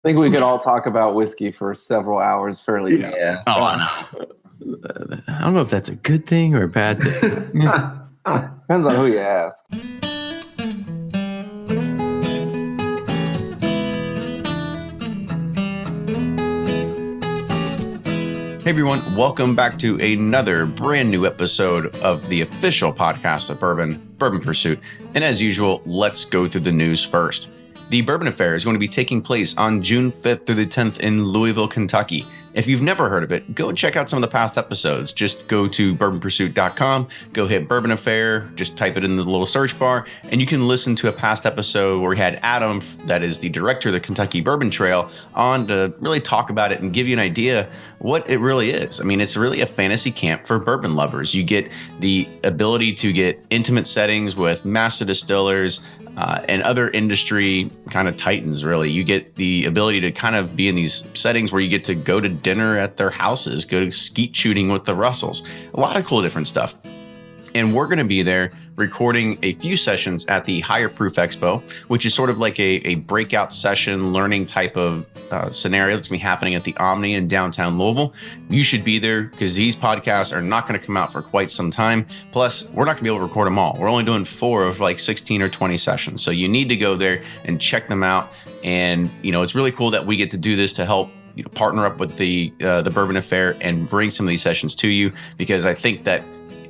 I think we could all talk about whiskey for several hours fairly easily. Yeah. Oh, I know. I don't know if that's a good thing or a bad thing. Depends on who you ask. Hey everyone, welcome back to another brand new episode of the official podcast of Bourbon Pursuit. And as usual, let's go through the news first. The Bourbon Affair is going to be taking place on June 5th through the 10th in Louisville, Kentucky. If you've never heard of it, go and check out some of the past episodes. Just go to bourbonpursuit.com, go hit Bourbon Affair, just type it in the little search bar, and you can listen to a past episode where we had Adam, that is the director of the Kentucky Bourbon Trail, on to really talk about it and give you an idea what it really is. I mean, it's really a fantasy camp for bourbon lovers. You get the ability to get intimate settings with master distillers, and other industry kind of titans, really. You get the ability to kind of be in these settings where you get to go to dinner at their houses, go to skeet shooting with the Russells, a lot of cool different stuff. And we're going to be there recording a few sessions at the Higher Proof Expo, which is sort of like a breakout session learning type of scenario that's going to be happening at the Omni in downtown Louisville. You should be there because these podcasts are not going to come out for quite some time. Plus, we're not going to be able to record them all. We're only doing 4 of like 16 or 20 sessions. So you need to go there and check them out. And, it's really cool that we get to do this to help partner up with the Bourbon Affair and bring some of these sessions to you, because I think that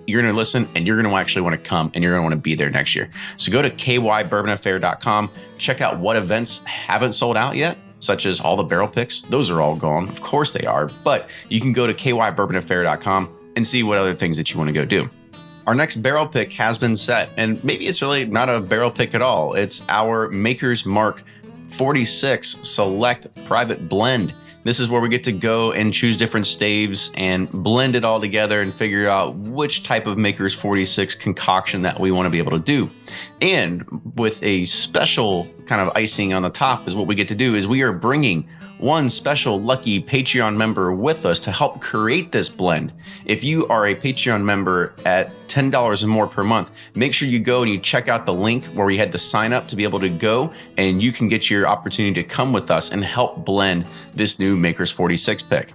you're going to listen and you're going to actually want to come and you're going to want to be there next year. So go to kybourbonaffair.com, check out what events haven't sold out yet, such as all the barrel picks. Those are all gone. Of course they are, but you can go to kybourbonaffair.com and see what other things that you want to go do. Our next barrel pick has been set, and maybe it's really not a barrel pick at all. It's our Maker's Mark 46 Select Private Blend. This is where we get to go and choose different staves and blend it all together and figure out which type of Maker's 46 concoction that we want to be able to do. And with a special kind of icing on the top is what we get to do is we are bringing one special lucky Patreon member with us to help create this blend. If you are a Patreon member at $10 or more per month, make sure you go and you check out the link where we had to sign up to be able to go, and you can get your opportunity to come with us and help blend this new Maker's 46 pick.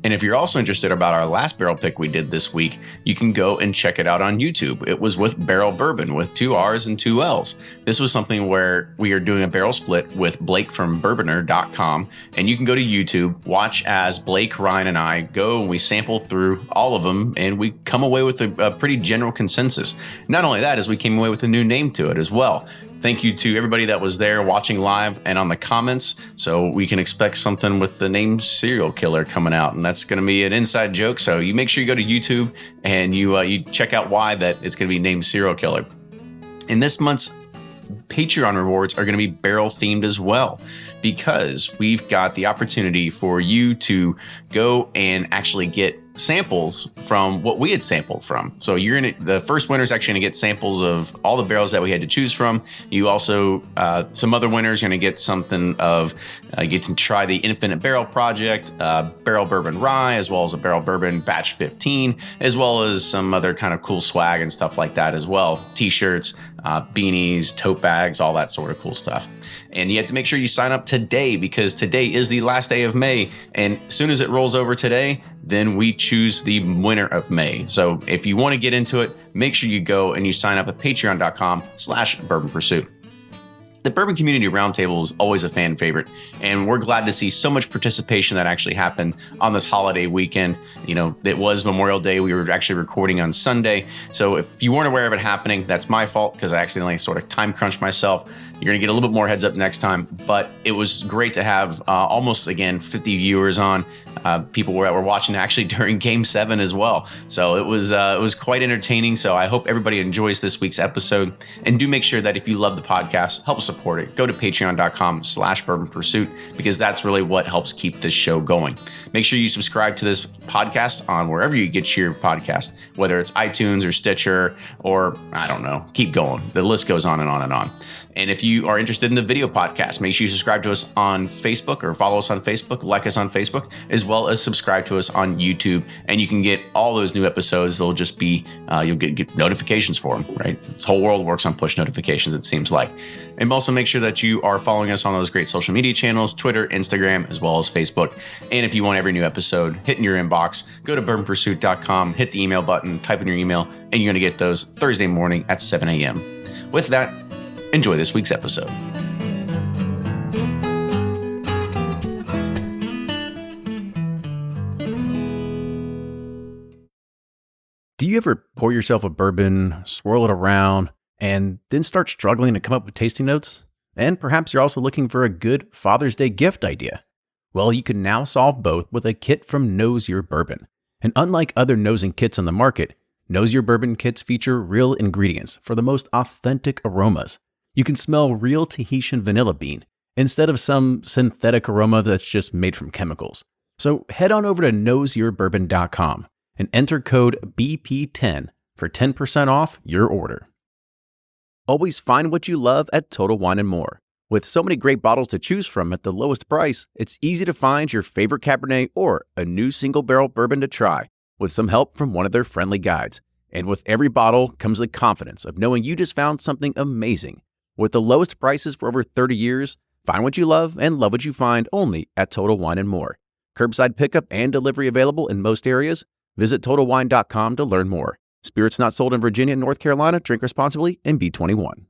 And if you're also interested about our last barrel pick we did this week, you can go and check it out on YouTube. It was with Barrel Bourbon with 2 R's and 2 L's. This was something where we are doing a barrel split with Blake from Bourboner.com. And you can go to YouTube, watch as Blake, Ryan, and I go and we sample through all of them, and we come away with a pretty general consensus. Not only that, as we came away with a new name to it as well. Thank you to everybody that was there watching live and on the comments. So we can expect something with the name Serial Killer coming out, and that's going to be an inside joke. So you make sure you go to YouTube and you check out why that it's going to be named Serial Killer. And this month's Patreon rewards are going to be barrel themed as well, because we've got the opportunity for you to go and actually get samples from what we had sampled from. So the first winner is actually going to get samples of all the barrels that we had to choose from. You also, some other winners are going to get something of, get to try the Infinite Barrel Project, Barrel Bourbon Rye, as well as a Barrel Bourbon Batch 15, as well as some other kind of cool swag and stuff like that as well. T-shirts, beanies, tote bags, all that sort of cool stuff. And you have to make sure you sign up today, because today is the last day of May. And as soon as it rolls over today, then we choose the winner of May. So if you want to get into it, make sure you go and you sign up at patreon.com/Bourbon Pursuit. The Bourbon Community Roundtable is always a fan favorite, and we're glad to see so much participation that actually happened on this holiday weekend. It was Memorial Day. We were actually recording on Sunday. So if you weren't aware of it happening, that's my fault, because I accidentally sort of time crunched myself. You're going to get a little bit more heads up next time, but it was great to have almost, again, 50 viewers on. People were watching actually during Game 7 as well. So it was quite entertaining. So I hope everybody enjoys this week's episode, and do make sure that if you love the podcast, help support it. Go to patreon.com/Bourbon Pursuit, because that's really what helps keep this show going. Make sure you subscribe to this podcast on wherever you get your podcast, whether it's iTunes or Stitcher or, I don't know, keep going. The list goes on and on and on. And if you are interested in the video podcast, make sure you subscribe to us on Facebook or follow us on Facebook, like us on Facebook, as well as subscribe to us on YouTube. And you can get all those new episodes. They'll just be, you'll get notifications for them, right? This whole world works on push notifications, it seems like. And also make sure that you are following us on those great social media channels, Twitter, Instagram, as well as Facebook. And if you want every new episode hitting your inbox, go to bourbonpursuit.com, hit the email button, type in your email, and you're going to get those Thursday morning at 7 a.m. With that, enjoy this week's episode. Do you ever pour yourself a bourbon, swirl it around, and then start struggling to come up with tasting notes? And perhaps you're also looking for a good Father's Day gift idea. Well, you can now solve both with a kit from Knows Your Bourbon. And unlike other nosing kits on the market, Knows Your Bourbon kits feature real ingredients for the most authentic aromas. You can smell real Tahitian vanilla bean instead of some synthetic aroma that's just made from chemicals. So head on over to knowsyourbourbon.com and enter code BP10 for 10% off your order. Always find what you love at Total Wine & More. With so many great bottles to choose from at the lowest price, it's easy to find your favorite Cabernet or a new single barrel bourbon to try with some help from one of their friendly guides. And with every bottle comes the confidence of knowing you just found something amazing. With the lowest prices for over 30 years, find what you love and love what you find only at Total Wine & More. Curbside pickup and delivery available in most areas. Visit TotalWine.com to learn more. Spirits not sold in Virginia and North Carolina. Drink responsibly and be 21.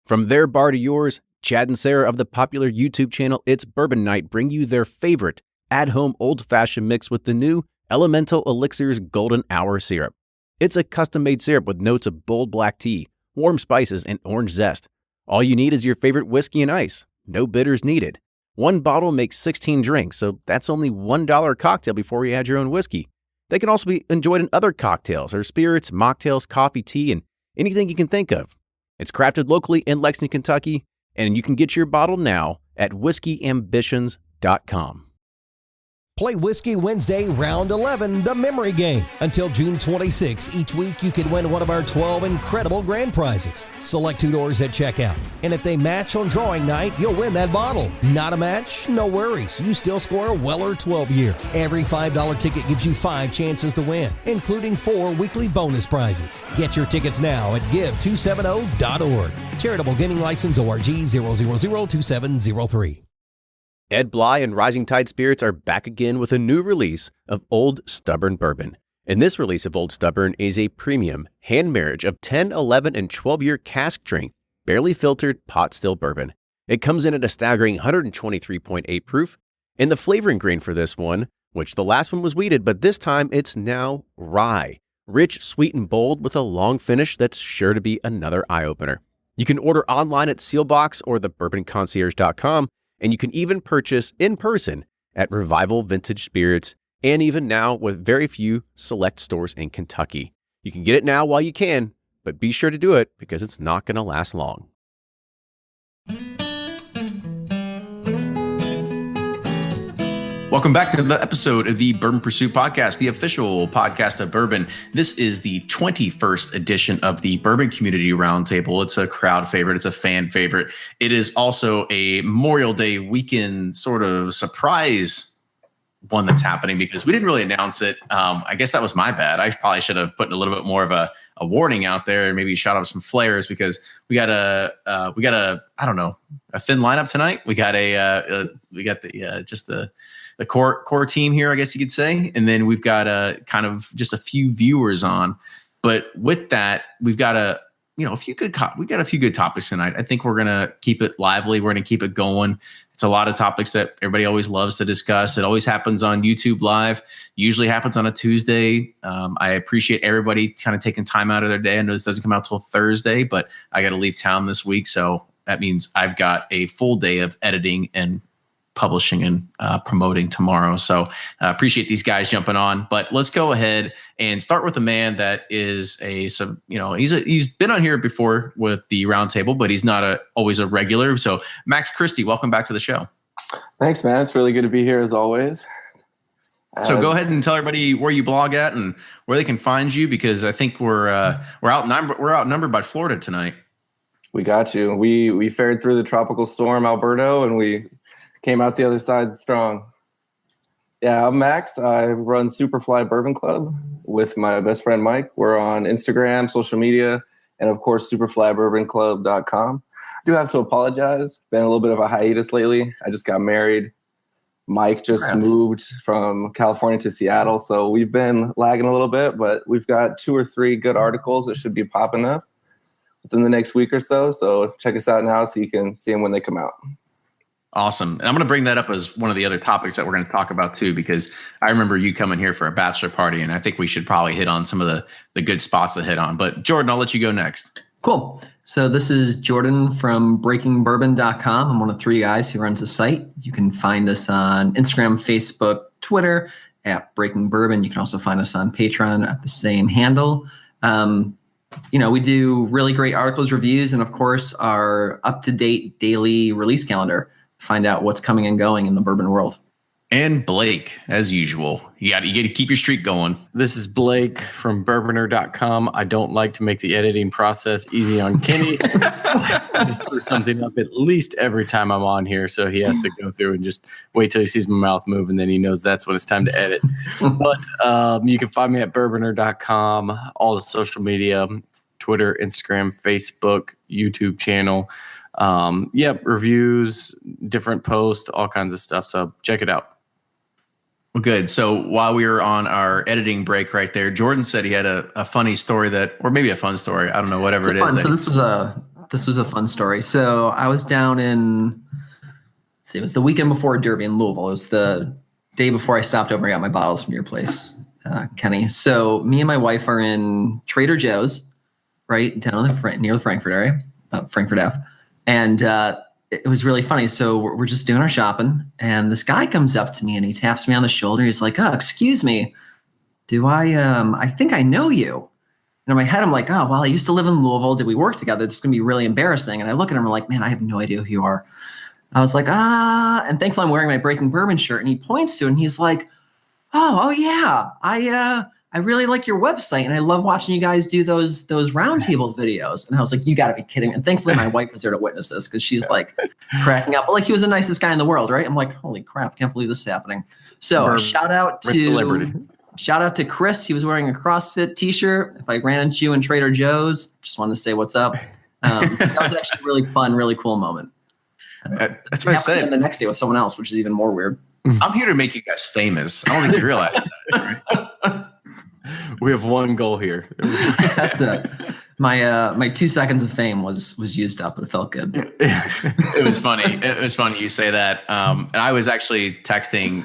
From their bar to yours, Chad and Sarah of the popular YouTube channel It's Bourbon Night bring you their favorite at-home old-fashioned mix with the new Elemental Elixirs Golden Hour Syrup. It's a custom-made syrup with notes of bold black tea, warm spices, and orange zest. All you need is your favorite whiskey and ice. No bitters needed. One bottle makes 16 drinks, so that's only $1 a cocktail before you add your own whiskey. They can also be enjoyed in other cocktails or spirits, mocktails, coffee, tea, and anything you can think of. It's crafted locally in Lexington, Kentucky, and you can get your bottle now at whiskeyambitions.com. Play Whiskey Wednesday, Round 11, the memory game. Until June 26, each week you can win one of our 12 incredible grand prizes. Select $2 at checkout. And if they match on drawing night, you'll win that bottle. Not a match? No worries. You still score a Weller 12-year. Every $5 ticket gives you 5 chances to win, including 4 weekly bonus prizes. Get your tickets now at give270.org. Charitable Gaming License ORG 0002703. Ed Bly and Rising Tide Spirits are back again with a new release of Old Stubborn Bourbon. And this release of Old Stubborn is a premium hand marriage of 10, 11, and 12-year cask strength, barely filtered pot still bourbon. It comes in at a staggering 123.8 proof. And the flavoring grain for this one, which the last one was wheated, but this time it's now rye. Rich, sweet, and bold with a long finish that's sure to be another eye-opener. You can order online at Sealbox or thebourbonconcierge.com. And you can even purchase in person at Revival Vintage Spirits, and even now with very few select stores in Kentucky. You can get it now while you can, but be sure to do it because it's not going to last long. Welcome back to the episode of the Bourbon Pursuit Podcast, the official podcast of bourbon. This is the 21st edition of the Bourbon Community Roundtable. It's a crowd favorite. It's a fan favorite. It is also a Memorial Day weekend sort of surprise one that's happening because we didn't really announce it. I guess that was my bad. I probably should have put a little bit more of a warning out there and maybe shot up some flares because we got a I don't know, a thin lineup tonight. We got the core team here, I guess you could say. And then we've got kind of just a few viewers on. But with that, we've got a few good topics tonight. I think we're going to keep it lively. We're going to keep it going. It's a lot of topics that everybody always loves to discuss. It always happens on YouTube Live. Usually happens on a Tuesday. I appreciate everybody kind of taking time out of their day. I know this doesn't come out till Thursday, but I got to leave town this week. So that means I've got a full day of editing and publishing and promoting tomorrow. So appreciate these guys jumping on, but let's go ahead and start with a man that is he's been on here before with the Roundtable, but he's not always a regular. So Max Christie, welcome back to the show. Thanks, man. It's really good to be here as always. So go ahead and tell everybody where you blog at and where they can find you, because I think we're outnumbered by Florida tonight. We got you. We fared through the tropical storm Alberto, and we came out the other side strong. Yeah, I'm Max. I run Superfly Bourbon Club with my best friend Mike. We're on Instagram, social media, and of course, superflybourbon.com. I do have to apologize. Been a little bit of a hiatus lately. I just got married. Mike just moved from California to Seattle, so we've been lagging a little bit, but we've got 2 or 3 good articles that should be popping up within the next week or so. So check us out now so you can see them when they come out. Awesome. And I'm going to bring that up as one of the other topics that we're going to talk about too, because I remember you coming here for a bachelor party, and I think we should probably hit on some of the good spots to hit on. But Jordan, I'll let you go next. Cool. So this is Jordan from breakingbourbon.com. I'm one of 3 guys who runs the site. You can find us on Instagram, Facebook, Twitter at Breaking Bourbon. You can also find us on Patreon at the same handle. We do really great articles, reviews, and of course our up-to-date daily release calendar. Find out what's coming and going in the bourbon world. And Blake, as usual, you got to keep your streak going. This is Blake from Bourboner.com. I don't like to make the editing process easy on Kenny. I just screw something up at least every time I'm on here, so he has to go through and just wait till he sees my mouth move, and then he knows that's when it's time to edit. But you can find me at Bourboner.com, all the social media, Twitter, Instagram, Facebook, YouTube channel. Reviews, different posts, all kinds of stuff. So check it out. Well, good. So while we were on our editing break right there, Jordan said he had a funny story or maybe a fun story. I don't know, whatever it is. So this was a fun story. So I was down it was the weekend before Derby in Louisville. It was the day before I stopped over and got my bottles from your place, Kenny. So me and my wife are in Trader Joe's, right down near the Frankfurt area, Frankfurt Ave. And it was really funny. So we're just doing our shopping, and this guy comes up to me and he taps me on the shoulder. He's like, "Oh, excuse me. I think I know you." And in my head, I'm like, "Oh, well, I used to live in Louisville. Did we work together? This is going to be really embarrassing." And I look at him and I'm like, "Man, I have no idea who you are." I was like, and thankfully I'm wearing my Breaking Bourbon shirt, and he points to it and he's like, oh yeah, I really like your website, and I love watching you guys do those Roundtable videos. And I was like, you got to be kidding me. And thankfully, my wife was there to witness this because she's like cracking up. But like, he was the nicest guy in the world, right? I'm like, holy crap, can't believe this is happening. So shout out to Chris. He was wearing a CrossFit T-shirt. If I ran into you in Trader Joe's, just wanted to say what's up. That was actually a really fun, really cool moment. That's what I said. The next day with someone else, which is even more weird. I'm here to make you guys famous. I don't think you realize that. Right? We have one goal here. That's it. My 2 seconds of fame was used up, but it felt good. It was funny. It was funny you say that. And I was actually texting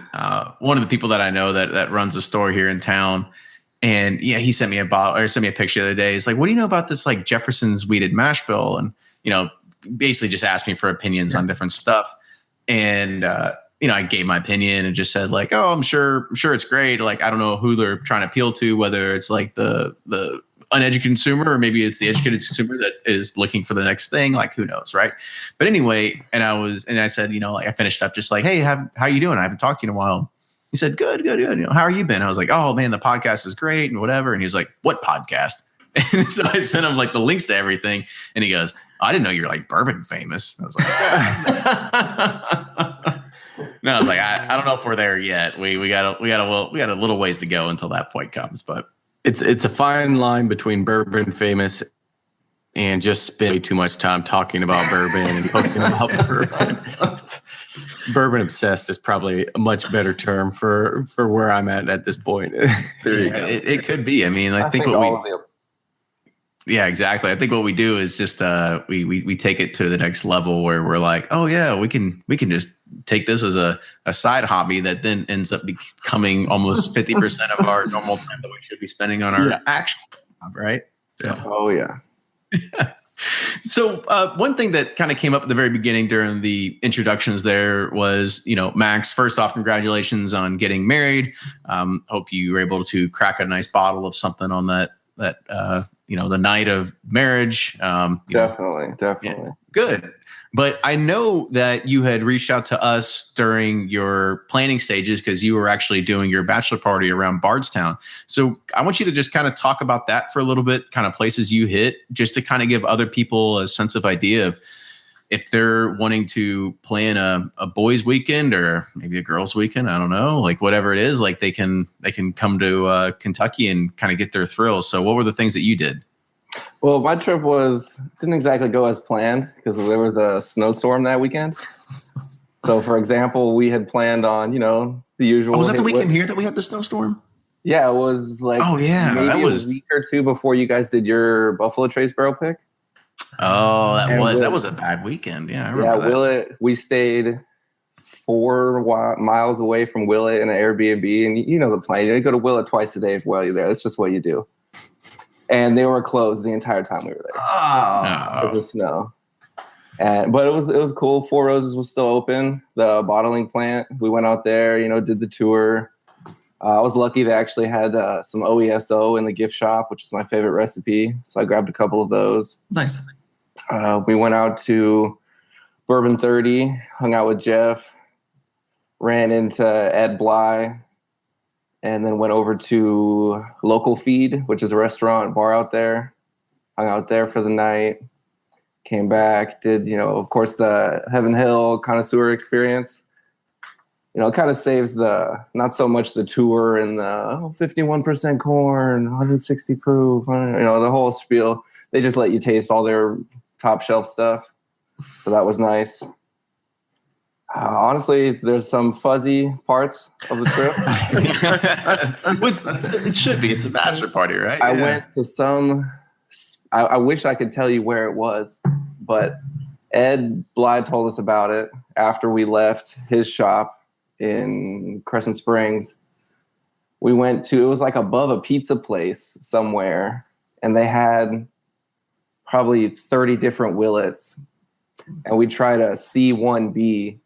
one of the people that I know that runs a store here in town. And yeah, he sent me a picture the other day. He's like, "What do you know about this like Jefferson's weeded mash bill?" And basically just asked me for opinions on different stuff. And I gave my opinion and just said like, "Oh, I'm sure it's great. Like, I don't know who they're trying to appeal to, whether it's like the uneducated consumer or maybe it's the educated consumer that is looking for the next thing. Like, who knows, right?" But anyway, and I said, like I finished up just like, "Hey, how you doing? I haven't talked to you in a while." He said, Good. How are you been?" I was like, "Oh man, the podcast is great and whatever." And he's like, "What podcast?" And so I sent him like the links to everything, and he goes, "I didn't know you're like bourbon famous." I was like, No, I was like, I don't know if we're there yet. We got a little ways to go until that point comes, but it's a fine line between bourbon famous and just spend way too much time talking about bourbon and posting about bourbon. Bourbon obsessed is probably a much better term for where I'm at this point. There you go. It could be. I mean, I think yeah, exactly. I think what we do is just we take it to the next level where we're like, oh yeah, we can just take this as a side hobby that then ends up becoming almost 50% of our normal time that we should be spending on our actual job, right? Yeah. Oh yeah. So one thing that kind of came up at the very beginning during the introductions there was, Max, first off, congratulations on getting married. Hope you were able to crack a nice bottle of something on that the night of marriage. Definitely. Yeah, good. But I know that you had reached out to us during your planning stages because you were actually doing your bachelor party around Bardstown. So I want you to just kind of talk about that for a little bit, kind of places you hit, just to kind of give other people a sense of idea of if they're wanting to plan a boys' weekend or maybe a girls' weekend. I don't know, like whatever it is, like they can come to Kentucky and kind of get their thrills. So what were the things that you did? Well, my trip didn't exactly go as planned because there was a snowstorm that weekend. So, for example, we had planned on, the usual. Oh, was that the weekend here that we had the snowstorm? Yeah, it was like maybe a week or two before you guys did your Buffalo Trace barrel pick. Oh, that was a bad weekend. Yeah, I remember that. Willett, we stayed 4 miles away from Willett in an Airbnb, and you know the plan. You go to Willett twice a day while you're there. That's just what you do. And they were closed the entire time we were there because of snow. But it was cool. Four Roses was still open, the bottling plant. We went out there, did the tour. I was lucky they actually had some OESO in the gift shop, which is my favorite recipe. So I grabbed a couple of those. Nice. We went out to Bourbon 30, hung out with Jeff, ran into Ed Bly, and then went over to Local Feed, which is a restaurant bar out there. Hung out there for the night. Came back, did, of course, the Heaven Hill connoisseur experience. It kind of saves not so much the tour and the 51% corn, 160 proof, the whole spiel. They just let you taste all their top shelf stuff. So that was nice. Honestly, there's some fuzzy parts of the trip. It should be. It's a bachelor party, right? I went to some. I wish I could tell you where it was, but Ed Bly told us about it after we left his shop in Crescent Springs. We went to, it was like above a pizza place somewhere, and they had probably 30 different Willets, and we tried a C1B,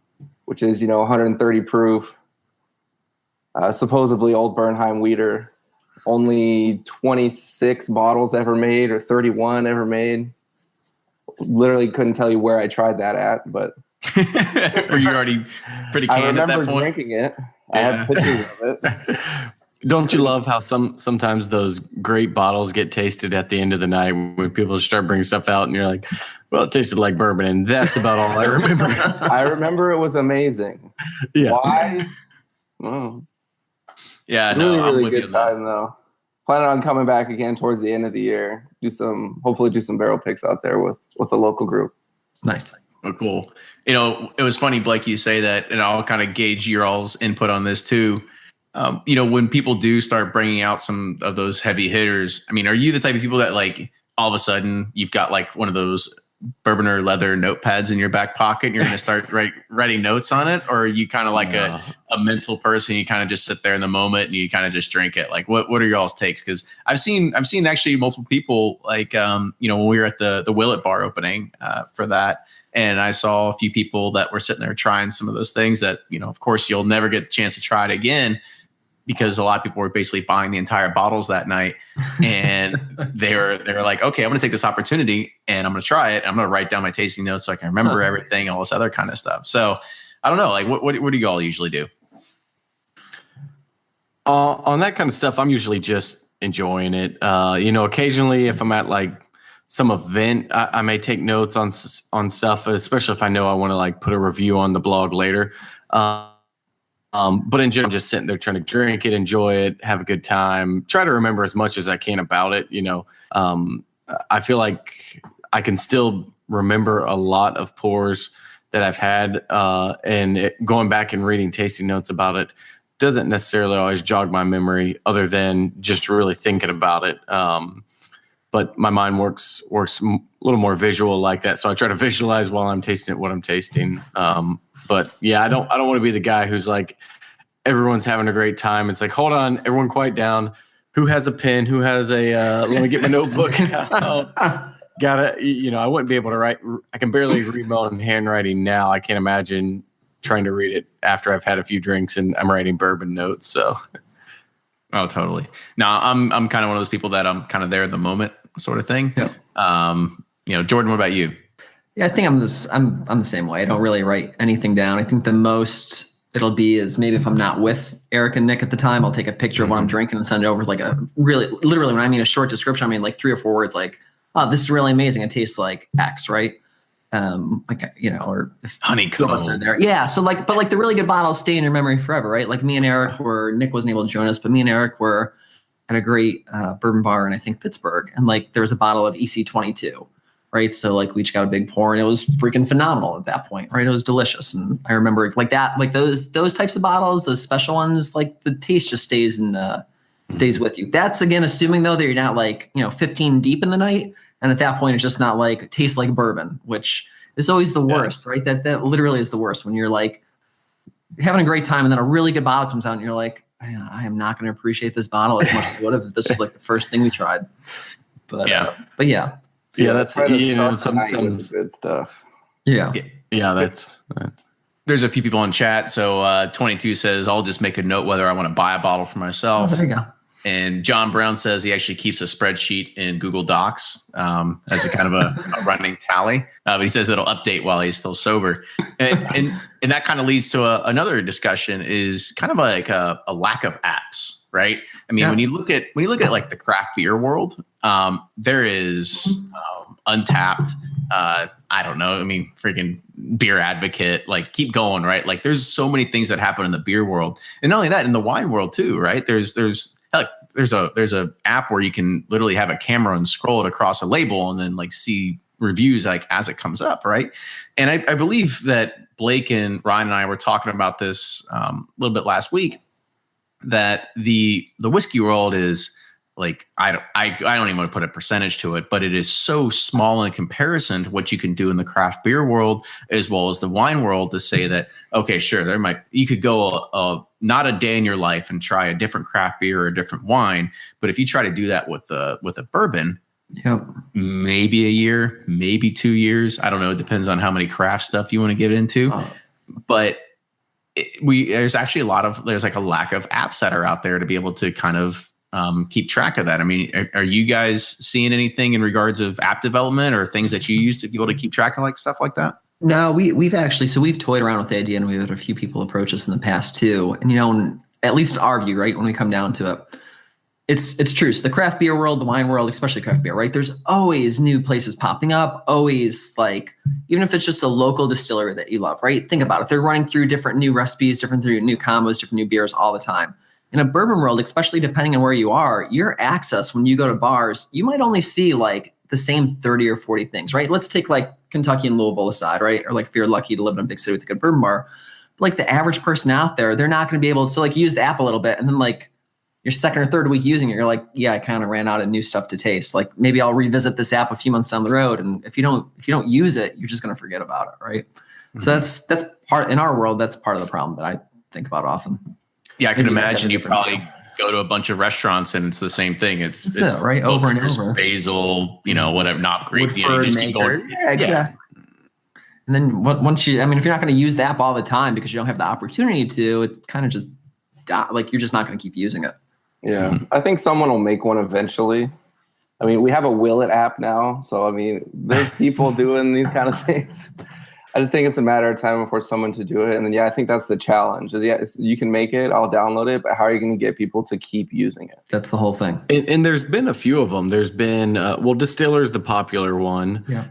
which is, 130 proof, supposedly old Bernheim wheater. Only 26 bottles ever made or 31 ever made. Literally couldn't tell you where I tried that at, but were you already pretty canned at that point? I remember drinking it. I have pictures of it. Don't you love how sometimes those great bottles get tasted at the end of the night when people start bringing stuff out and you're like, well, it tasted like bourbon, and that's about all I remember. I remember it was amazing. Yeah. Why? Oh. Yeah, really good time though. Planning on coming back again towards the end of the year. Hopefully do some barrel picks out there with a local group. Nice. Oh, cool. It was funny, Blake, you say that, and I'll kind of gauge your all's input on this too. When people do start bringing out some of those heavy hitters, are you the type of people that like all of a sudden you've got like one of those bourbon or leather notepads in your back pocket and you're going to start writing notes on it? Or are you kind of like a mental person? You kind of just sit there in the moment and you kind of just drink it. Like what are your all's takes? Cause I've seen actually multiple people like, when we were at the Willett bar opening for that. And I saw a few people that were sitting there trying some of those things that, of course you'll never get the chance to try it again, because a lot of people were basically buying the entire bottles that night, and they were like, okay, I'm going to take this opportunity and I'm going to try it. I'm going to write down my tasting notes so I can remember everything, all this other kind of stuff. So I don't know, like what do you all usually do? On that kind of stuff, I'm usually just enjoying it. Occasionally if I'm at like some event, I may take notes on stuff, especially if I know I want to like put a review on the blog later. But in general, I'm just sitting there trying to drink it, enjoy it, have a good time, try to remember as much as I can about it. I feel like I can still remember a lot of pours that I've had, and going back and reading tasting notes about it doesn't necessarily always jog my memory other than just really thinking about it. But my mind works a little more visual like that. So I try to visualize while I'm tasting it, what I'm tasting. But yeah, I don't want to be the guy who's like, everyone's having a great time. It's like, hold on, everyone quiet down. Who has a pen? Who has let me get my notebook. I wouldn't be able to write. I can barely read my own handwriting now. I can't imagine trying to read it after I've had a few drinks and I'm writing bourbon notes. So. Oh, totally. No, I'm kind of one of those people that I'm kind of there in the moment sort of thing. Yeah. Jordan, what about you? Yeah, I think I'm the same way. I don't really write anything down. I think the most it'll be is maybe if I'm not with Eric and Nick at the time, I'll take a picture of what I'm drinking and send it over with like a literally when I mean a short description, I mean like 3 or 4 words like, oh, this is really amazing. It tastes like X, right? Or if honeycomb are there. Yeah. So but the really good bottles stay in your memory forever, right? Like me and Eric Nick wasn't able to join us, but me and Eric were at a great bourbon bar in I think Pittsburgh. And like there was a bottle of EC22. Right. So like we each got a big pour and it was freaking phenomenal at that point. Right. It was delicious. And I remember like that, like those types of bottles, those special ones, like the taste just stays with you. That's again, assuming though that you're not like, 15 deep in the night. And at that point, it's just not like tastes like bourbon, which is always the worst, right? That literally is the worst when you're like having a great time and then a really good bottle comes out and you're like, I am not going to appreciate this bottle as much as I would have if this was like the first thing we tried. But yeah. Yeah, that's sometimes good stuff. Yeah. That's There's a few people in chat. So 22 says, I'll just make a note whether I want to buy a bottle for myself. Oh, there you go. And John Brown says he actually keeps a spreadsheet in Google Docs as a kind of a running tally. But he says it'll update while he's still sober. And that kind of leads to another discussion is kind of like a lack of apps, right? I mean, when you look at like the craft beer world, there is Untapped. I don't know. I mean, freaking Beer Advocate, like keep going, right? Like there's so many things that happen in the beer world. And not only that, in the wine world too, right? There's a app where you can literally have a camera and scroll it across a label and then like see reviews like as it comes up, right? And I believe that Blake and Ryan and I were talking about this a little bit last week, that the whiskey world is like I don't even want to put a percentage to it, but it is so small in comparison to what you can do in the craft beer world as well as the wine world to say that, okay, sure, you could go not a day in your life and try a different craft beer or a different wine, but if you try to do that with a bourbon, maybe a year, maybe 2 years, I don't know, it depends on how many craft stuff you want to get into, but there's actually there's like a lack of apps that are out there to be able to kind of keep track of that. I mean, are you guys seeing anything in regards of app development or things that you use to be able to keep track of like stuff like that? No, we've toyed around with the idea and we've had a few people approach us in the past too. And, at least our view, right, when we come down to it, it's true. So the craft beer world, the wine world, especially craft beer, right? There's always new places popping up, always like, even if it's just a local distillery that you love, right? Think about it. They're running through different new recipes, different new combos, different new beers all the time. In a bourbon world, especially depending on where you are, your access when you go to bars, you might only see like the same 30 or 40 things, right? Let's take like Kentucky and Louisville aside, right? Or like if you're lucky to live in a big city with a good bourbon bar, but like the average person out there, they're not going to be able to like use the app a little bit. And then like your second or third week using it, you're like, yeah, I kind of ran out of new stuff to taste. Like maybe I'll revisit this app a few months down the road. And if you don't use it, you're just going to forget about it, right? Mm-hmm. So that's part in our world. That's part of the problem that I think about often. Yeah, I can imagine you probably go to a bunch of restaurants and it's the same thing. It's right over and over. Basil, whatever, not Greek. You just keep going. Yeah, exactly. Yeah. And then if you're not going to use the app all the time because you don't have the opportunity to, it's kind of just like you're just not going to keep using it. Yeah, I think someone will make one eventually. I mean, we have a Will It app now, so I mean, there's people doing these kind of things. I just think it's a matter of time before someone to do it. And then, I think that's the challenge is you can make it, I'll download it, but how are you going to get people to keep using it? That's the whole thing. And there's been a few of them. There's been, Distiller's the popular one. Yeah.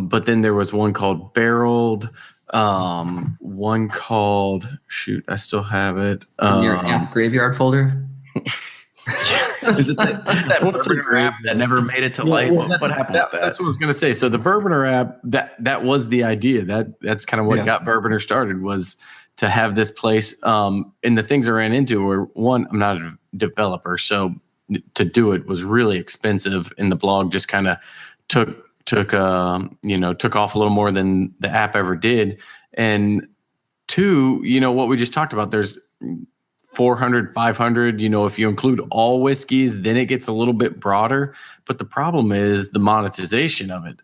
But then there was one called Barreled, one called, I still have it. In your app graveyard folder? Is it that Bourbon app that never made it to light? What happened with that? That's what I was going to say. So the Bourboner app, that was the idea. That's kind of what got Bourboner started, was to have this place. And the things I ran into were, one, I'm not a developer, so to do it was really expensive. And the blog just kind of took off a little more than the app ever did. And two, what we just talked about, there's 400, 500, if you include all whiskeys, then it gets a little bit broader. But the problem is the monetization of it.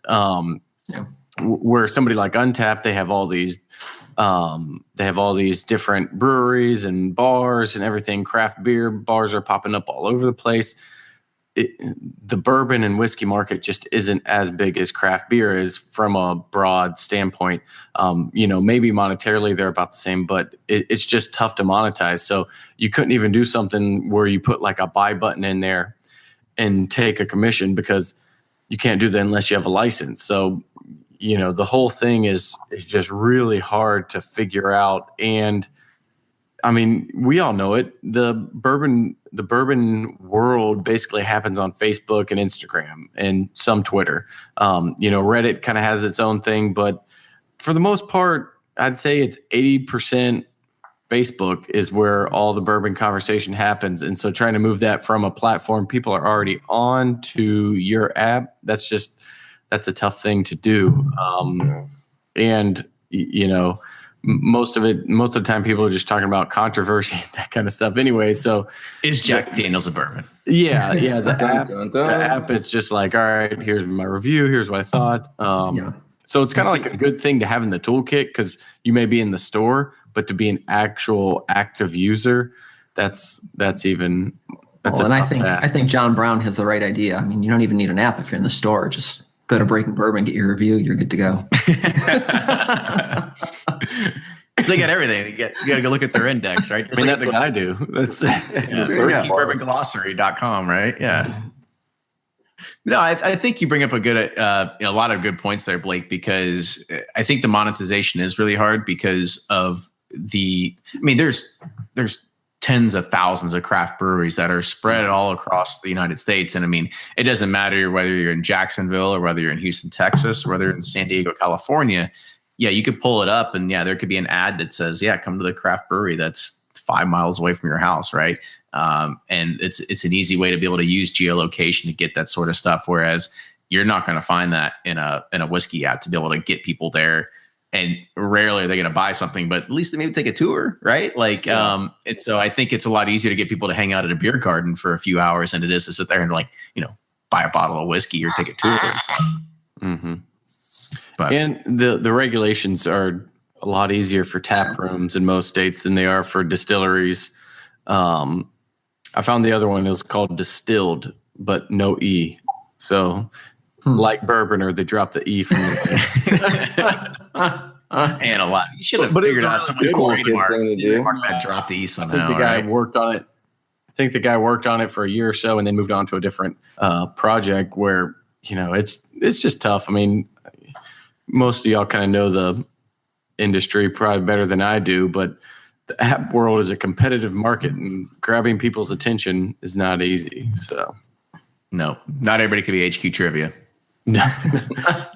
Where somebody like Untapped, they have all these different breweries and bars and everything. Craft beer bars are popping up all over the place. the bourbon and whiskey market just isn't as big as craft beer is from a broad standpoint. Maybe monetarily they're about the same, but it's just tough to monetize. So you couldn't even do something where you put like a buy button in there and take a commission, because you can't do that unless you have a license. So, the whole thing is just really hard to figure out. And I mean, we all know it. The bourbon world basically happens on Facebook and Instagram and some Twitter. Reddit kind of has its own thing, but for the most part, I'd say it's 80% Facebook is where all the bourbon conversation happens. And so trying to move that from a platform people are already on to your app, that's a tough thing to do. Most of the time people are just talking about controversy and that kind of stuff anyway. So is Jack Daniel's a bourbon? Yeah. The app, it's just like, all right, here's my review. Here's what I thought. So it's kind of like a good thing to have in the toolkit, because you may be in the store, but to be an actual active user, that's I think John Brown has the right idea. I mean, you don't even need an app if you're in the store. Just go to Breaking Bourbon, get your review. You're good to go. They got everything. You got to go look at their index, right? Just that's what I do. That's BourbonGlossary.com, right? Yeah. No, I think you bring up a lot of good points there, Blake, because I think the monetization is really hard because of there's tens of thousands of craft breweries that are spread all across the United States. And I mean, it doesn't matter whether you're in Jacksonville or whether you're in Houston, Texas, or whether you're in San Diego, California. Yeah, you could pull it up and there could be an ad that says, come to the craft brewery that's 5 miles away from your house, right? And it's an easy way to be able to use geolocation to get that sort of stuff. Whereas you're not going to find that in a whiskey app to be able to get people there. And rarely are they going to buy something, but at least they maybe take a tour, right? And so I think it's a lot easier to get people to hang out at a beer garden for a few hours than it is to sit there and buy a bottle of whiskey or take a tour. Mm-hmm. But, and the regulations are a lot easier for tap rooms in most states than they are for distilleries. I found the other one, it was called distilled, but no E. So like Bourboner, they dropped the E from the and a lot. You should have figured out some cool mark that dropped the E somehow. I think the guy worked on it. I think the guy worked on it for a year or so and then moved on to a different project where, it's just tough. I mean, most of y'all kind of know the industry probably better than I do, but the app world is a competitive market and grabbing people's attention is not easy. So no, not everybody can be HQ trivia. No,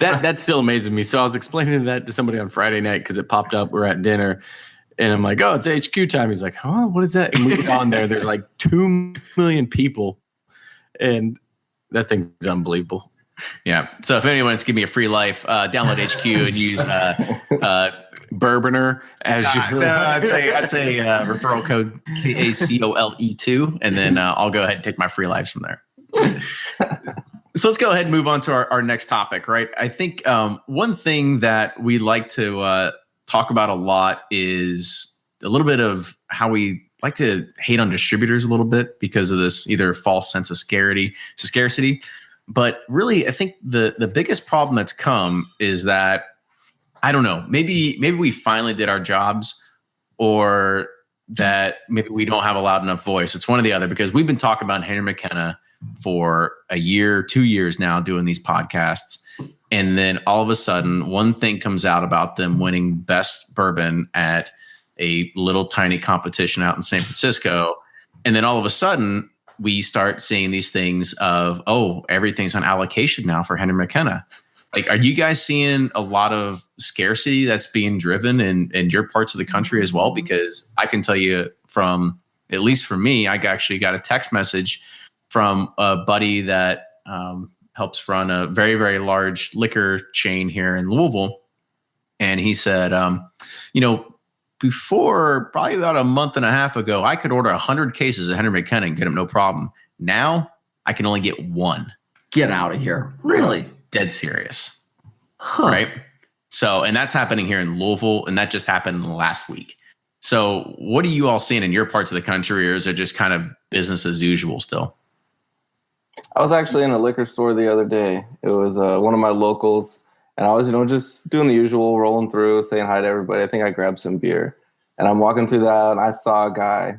that still amazes me. So I was explaining that to somebody on Friday night because it popped up. We're at dinner and I'm like, oh, it's HQ time. He's like, oh, what is that? And we get on there. There's like 2 million people and that thing's unbelievable. Yeah. So if anyone wants to give me a free life, download HQ and use Bourboner as your. No, I'd say referral code KACOLE2, and then I'll go ahead and take my free lives from there. So let's go ahead and move on to our next topic, right? I think one thing that we like to talk about a lot is a little bit of how we like to hate on distributors a little bit because of this either false sense of scarcity. But really, I think the biggest problem that's come is that, I don't know, maybe we finally did our jobs, or that maybe we don't have a loud enough voice. It's one or the other, because we've been talking about Henry McKenna for a year, 2 years now doing these podcasts. And then all of a sudden, one thing comes out about them winning best bourbon at a little tiny competition out in San Francisco. And then all of a sudden, we start seeing these things of, oh, everything's on allocation now for Henry McKenna. Like, are you guys seeing a lot of scarcity that's being driven in your parts of the country as well? Because I can tell you from, at least for me, I actually got a text message from a buddy that helps run a very, very large liquor chain here in Louisville. And he said, before, probably about a month and a half ago, I could order 100 cases of Henry McKenna and get them no problem. Now I can only get one. Get out of here. Really? Dead serious. Huh. Right? So, and that's happening here in Louisville, and that just happened last week. So what are you all seeing in your parts of the country, or is it just kind of business as usual still? I was actually in a liquor store the other day. It was one of my locals, and I was, just doing the usual, rolling through, saying hi to everybody. I think I grabbed some beer, and I'm walking through that, and I saw a guy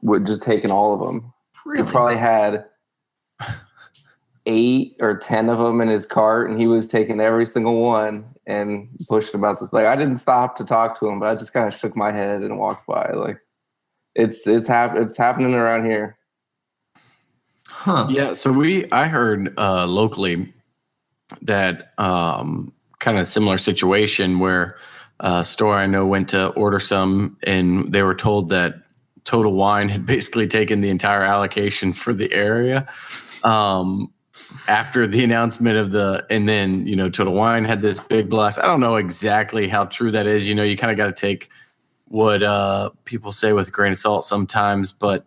with just taking all of them. Really? He probably had 8 or 10 of them in his cart, and he was taking every single one and pushed them out. Like, I didn't stop to talk to him, but I just kind of shook my head and walked by. Like, it's happening around here. Huh. Yeah, so I heard locally that kind of similar situation where a store I know went to order some, and they were told that Total Wine had basically taken the entire allocation for the area after the announcement and then Total Wine had this big blast. I don't know exactly how true that is. You kind of got to take what people say with a grain of salt sometimes, but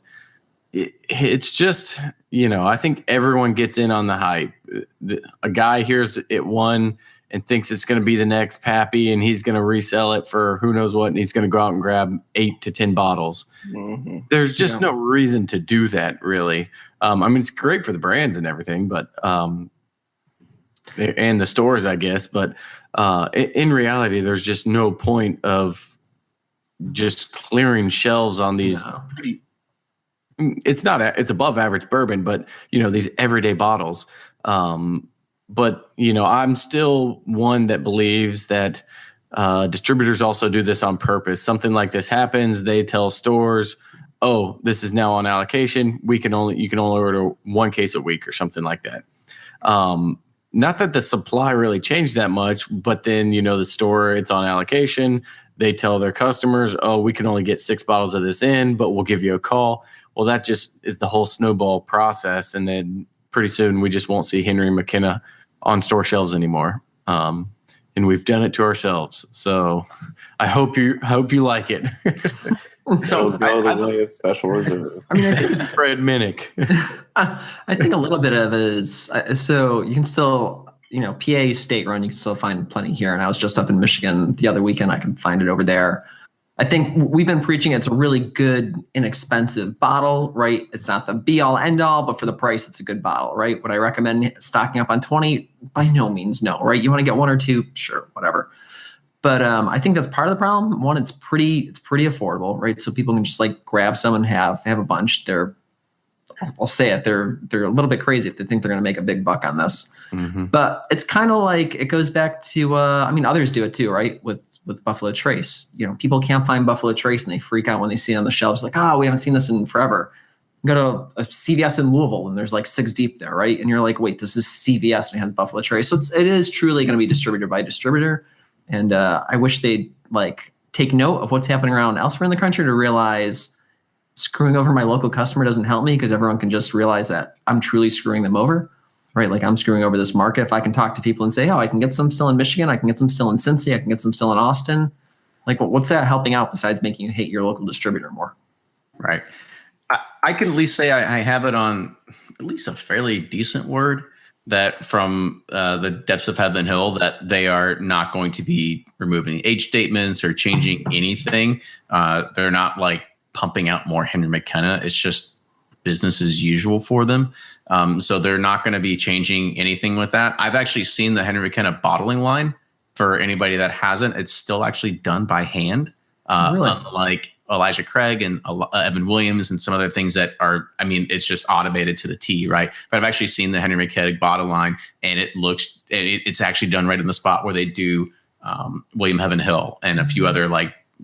it's just, I think everyone gets in on the hype. A guy hears it won and thinks it's going to be the next Pappy, and he's going to resell it for who knows what, and he's going to go out and grab 8 to 10 bottles. Mm-hmm. There's just no reason to do that, really. It's great for the brands and everything, but and the stores, I guess. But in reality, there's just no point of just clearing shelves on these pretty. It's above average bourbon, but these everyday bottles. But I'm still one that believes that distributors also do this on purpose. Something like this happens, they tell stores, "Oh, this is now on allocation. You can only order 1 case a week," or something like that. Not that the supply really changed that much, but then the store, it's on allocation. They tell their customers, "Oh, we can only get 6 bottles of this in, but we'll give you a call." Well, that just is the whole snowball process. And then pretty soon we just won't see Henry McKenna on store shelves anymore. And we've done it to ourselves. So I hope you like it. So go the way of special reserve. I think Fred Minnick. I think a little bit of it is, so you can still, PA state run, you can still find plenty here. And I was just up in Michigan the other weekend. I can find it over there. I think we've been preaching it's a really good, inexpensive bottle, right? It's not the be all end all, but for the price, it's a good bottle, right? Would I recommend stocking up on 20? By no means, no, right? You want to get 1 or 2, sure, whatever. But I think that's part of the problem. One, it's pretty affordable, right? So people can just like grab some and have a bunch. I'll say it, they're a little bit crazy if they think they're going to make a big buck on this. Mm-hmm. But it's kind of like, it goes back to, others do it too, right? With Buffalo Trace, people can't find Buffalo Trace and they freak out when they see it on the shelves. Like, we haven't seen this in forever. Go to a CVS in Louisville and there's like 6 deep there, right? And you're like, wait, this is CVS and it has Buffalo Trace. So it is truly going to be distributor by distributor. And I wish they'd take note of what's happening around elsewhere in the country to realize screwing over my local customer doesn't help me, because everyone can just realize that I'm truly screwing them over. Right, like I'm screwing over this market. If I can talk to people and say, I can get some still in Michigan, I can get some still in Cincy, I can get some still in Austin. Like, what's that helping out besides making you hate your local distributor more? Right. I can at least say I have it on at least a fairly decent word that from the depths of Headland Hill that they are not going to be removing age statements or changing anything. They're not like pumping out more Henry McKenna. It's just business as usual for them. So they're not going to be changing anything with that. I've actually seen the Henry McKenna bottling line. For anybody that hasn't, it's still actually done by hand. Really? Like Elijah Craig and Evan Williams and some other things that are, it's just automated to the T, right? But I've actually seen the Henry McKenna bottle line, and it's actually done right in the spot where they do William Heaven Hill and a few other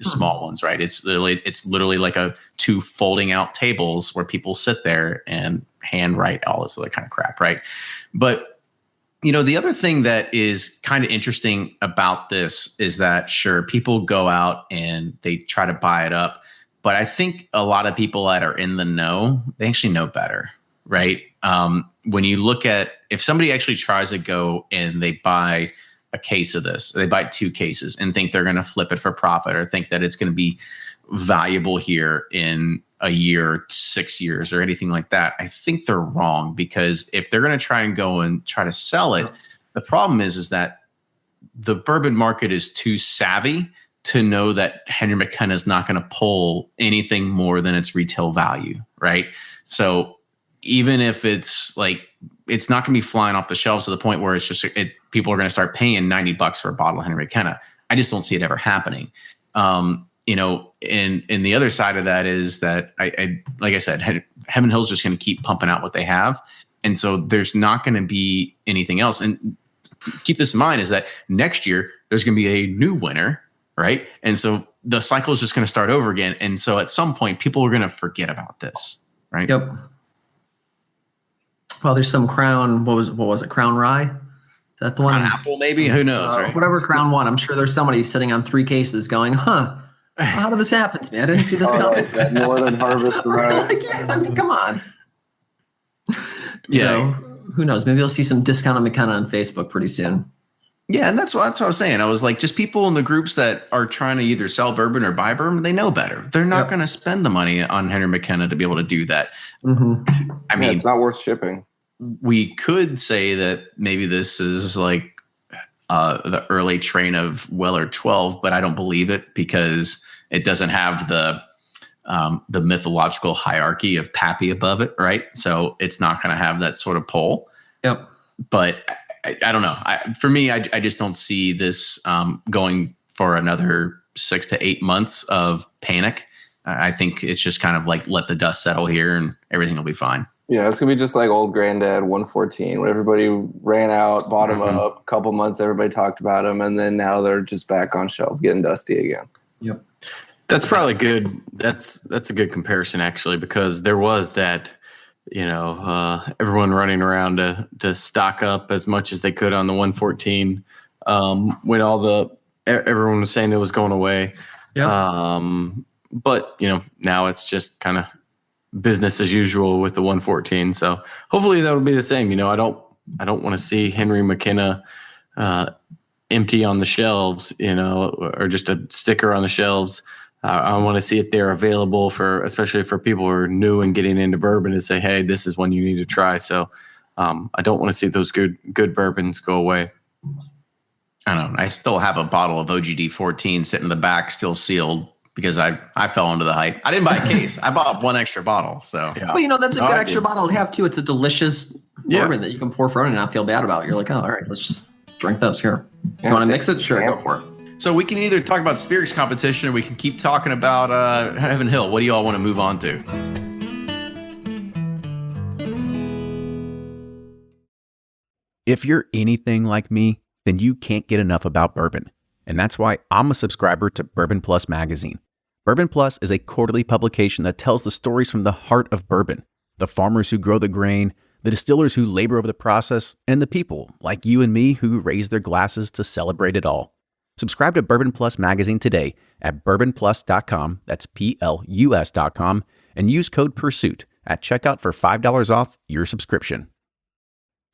small ones, right? It's literally like 2 folding out tables where people sit there and hand write all this other kind of crap, right? But the other thing that is kind of interesting about this is that, sure, people go out and they try to buy it up, but I think a lot of people that are in the know, they actually know better, right? When you look at, if somebody actually tries to go and they buy a case of this, they buy 2 cases and think they're going to flip it for profit, or think that it's going to be valuable here in a year, 6 years, or anything like that, I think they're wrong. Because if they're going to try and go and try to sell it, the problem is that the bourbon market is too savvy to know that Henry McKenna is not going to pull anything more than its retail value, right? So even if it's like, it's not going to be flying off the shelves to the point where it's just people are going to start paying $90 for a bottle of Henry McKenna. I just don't see it ever happening. You know, and the other side of that is that I like I said, Heaven Hill's just going to keep pumping out what they have, and so there's not going to be anything else. And keep this in mind is that next year there's going to be a new winner, right? And so the cycle is just going to start over again. And so at some point, people are going to forget about this, right? Yep. Well, there's some Crown. What was it? Crown Rye? Is that the one? Crown Apple, maybe. Who knows? Right? Whatever Crown won. I'm sure there's somebody sitting on 3 cases going, "Huh? How did this happen to me? I didn't see this coming." That Northern Harvest Rye. Like, yeah, I mean, come on. Yeah. So, who knows? Maybe you'll see some discount on McKenna on Facebook pretty soon. Yeah, and that's what I was saying. I was like, just people in the groups that are trying to either sell bourbon or buy bourbon, they know better. They're not going to spend the money on Henry McKenna to be able to do that. Mm-hmm. I mean, it's not worth shipping. We could say that maybe this is like the early train of Weller 12, but I don't believe it because it doesn't have the mythological hierarchy of Pappy above it, right? So it's not going to have that sort of pull. Yep. But I don't know. For me, I just don't see this going for another 6 to 8 months of panic. I think it's just kind of like let the dust settle here and everything will be fine. Yeah, it's going to be just like old Granddad 114 when everybody ran out, bought them up, a couple months, everybody talked about them, and then now they're just back on shelves getting dusty again. Yep. That's probably good. That's a good comparison, actually, because there was that, everyone running around to stock up as much as they could on the 114 when everyone was saying it was going away. Yeah. But, now it's just kind of business as usual with the 114. So hopefully that'll be the same. I don't want to see Henry McKenna empty on the shelves, or just a sticker on the shelves. I want to see it there available especially for people who are new and getting into bourbon and say, hey, this is one you need to try. So I don't want to see those good bourbons go away. I don't know. I still have a bottle of OGD 14 sitting in the back, still sealed, because I fell into the hype. I didn't buy a case. I bought one extra bottle. So, yeah. Well, that's a good extra bottle to have too. It's a delicious bourbon that you can pour for and not feel bad about. You're like, oh, all right, let's just drink this here. You want to mix it? Sure, go for it. So we can either talk about spirits competition or we can keep talking about Heaven Hill. What do you all want to move on to? If you're anything like me, then you can't get enough about bourbon. And that's why I'm a subscriber to Bourbon Plus magazine. Bourbon Plus is a quarterly publication that tells the stories from the heart of bourbon, the farmers who grow the grain, the distillers who labor over the process, and the people like you and me who raise their glasses to celebrate it all. Subscribe to Bourbon Plus magazine today at bourbonplus.com, that's PLUS.com, and use code PURSUIT at checkout for $5 off your subscription.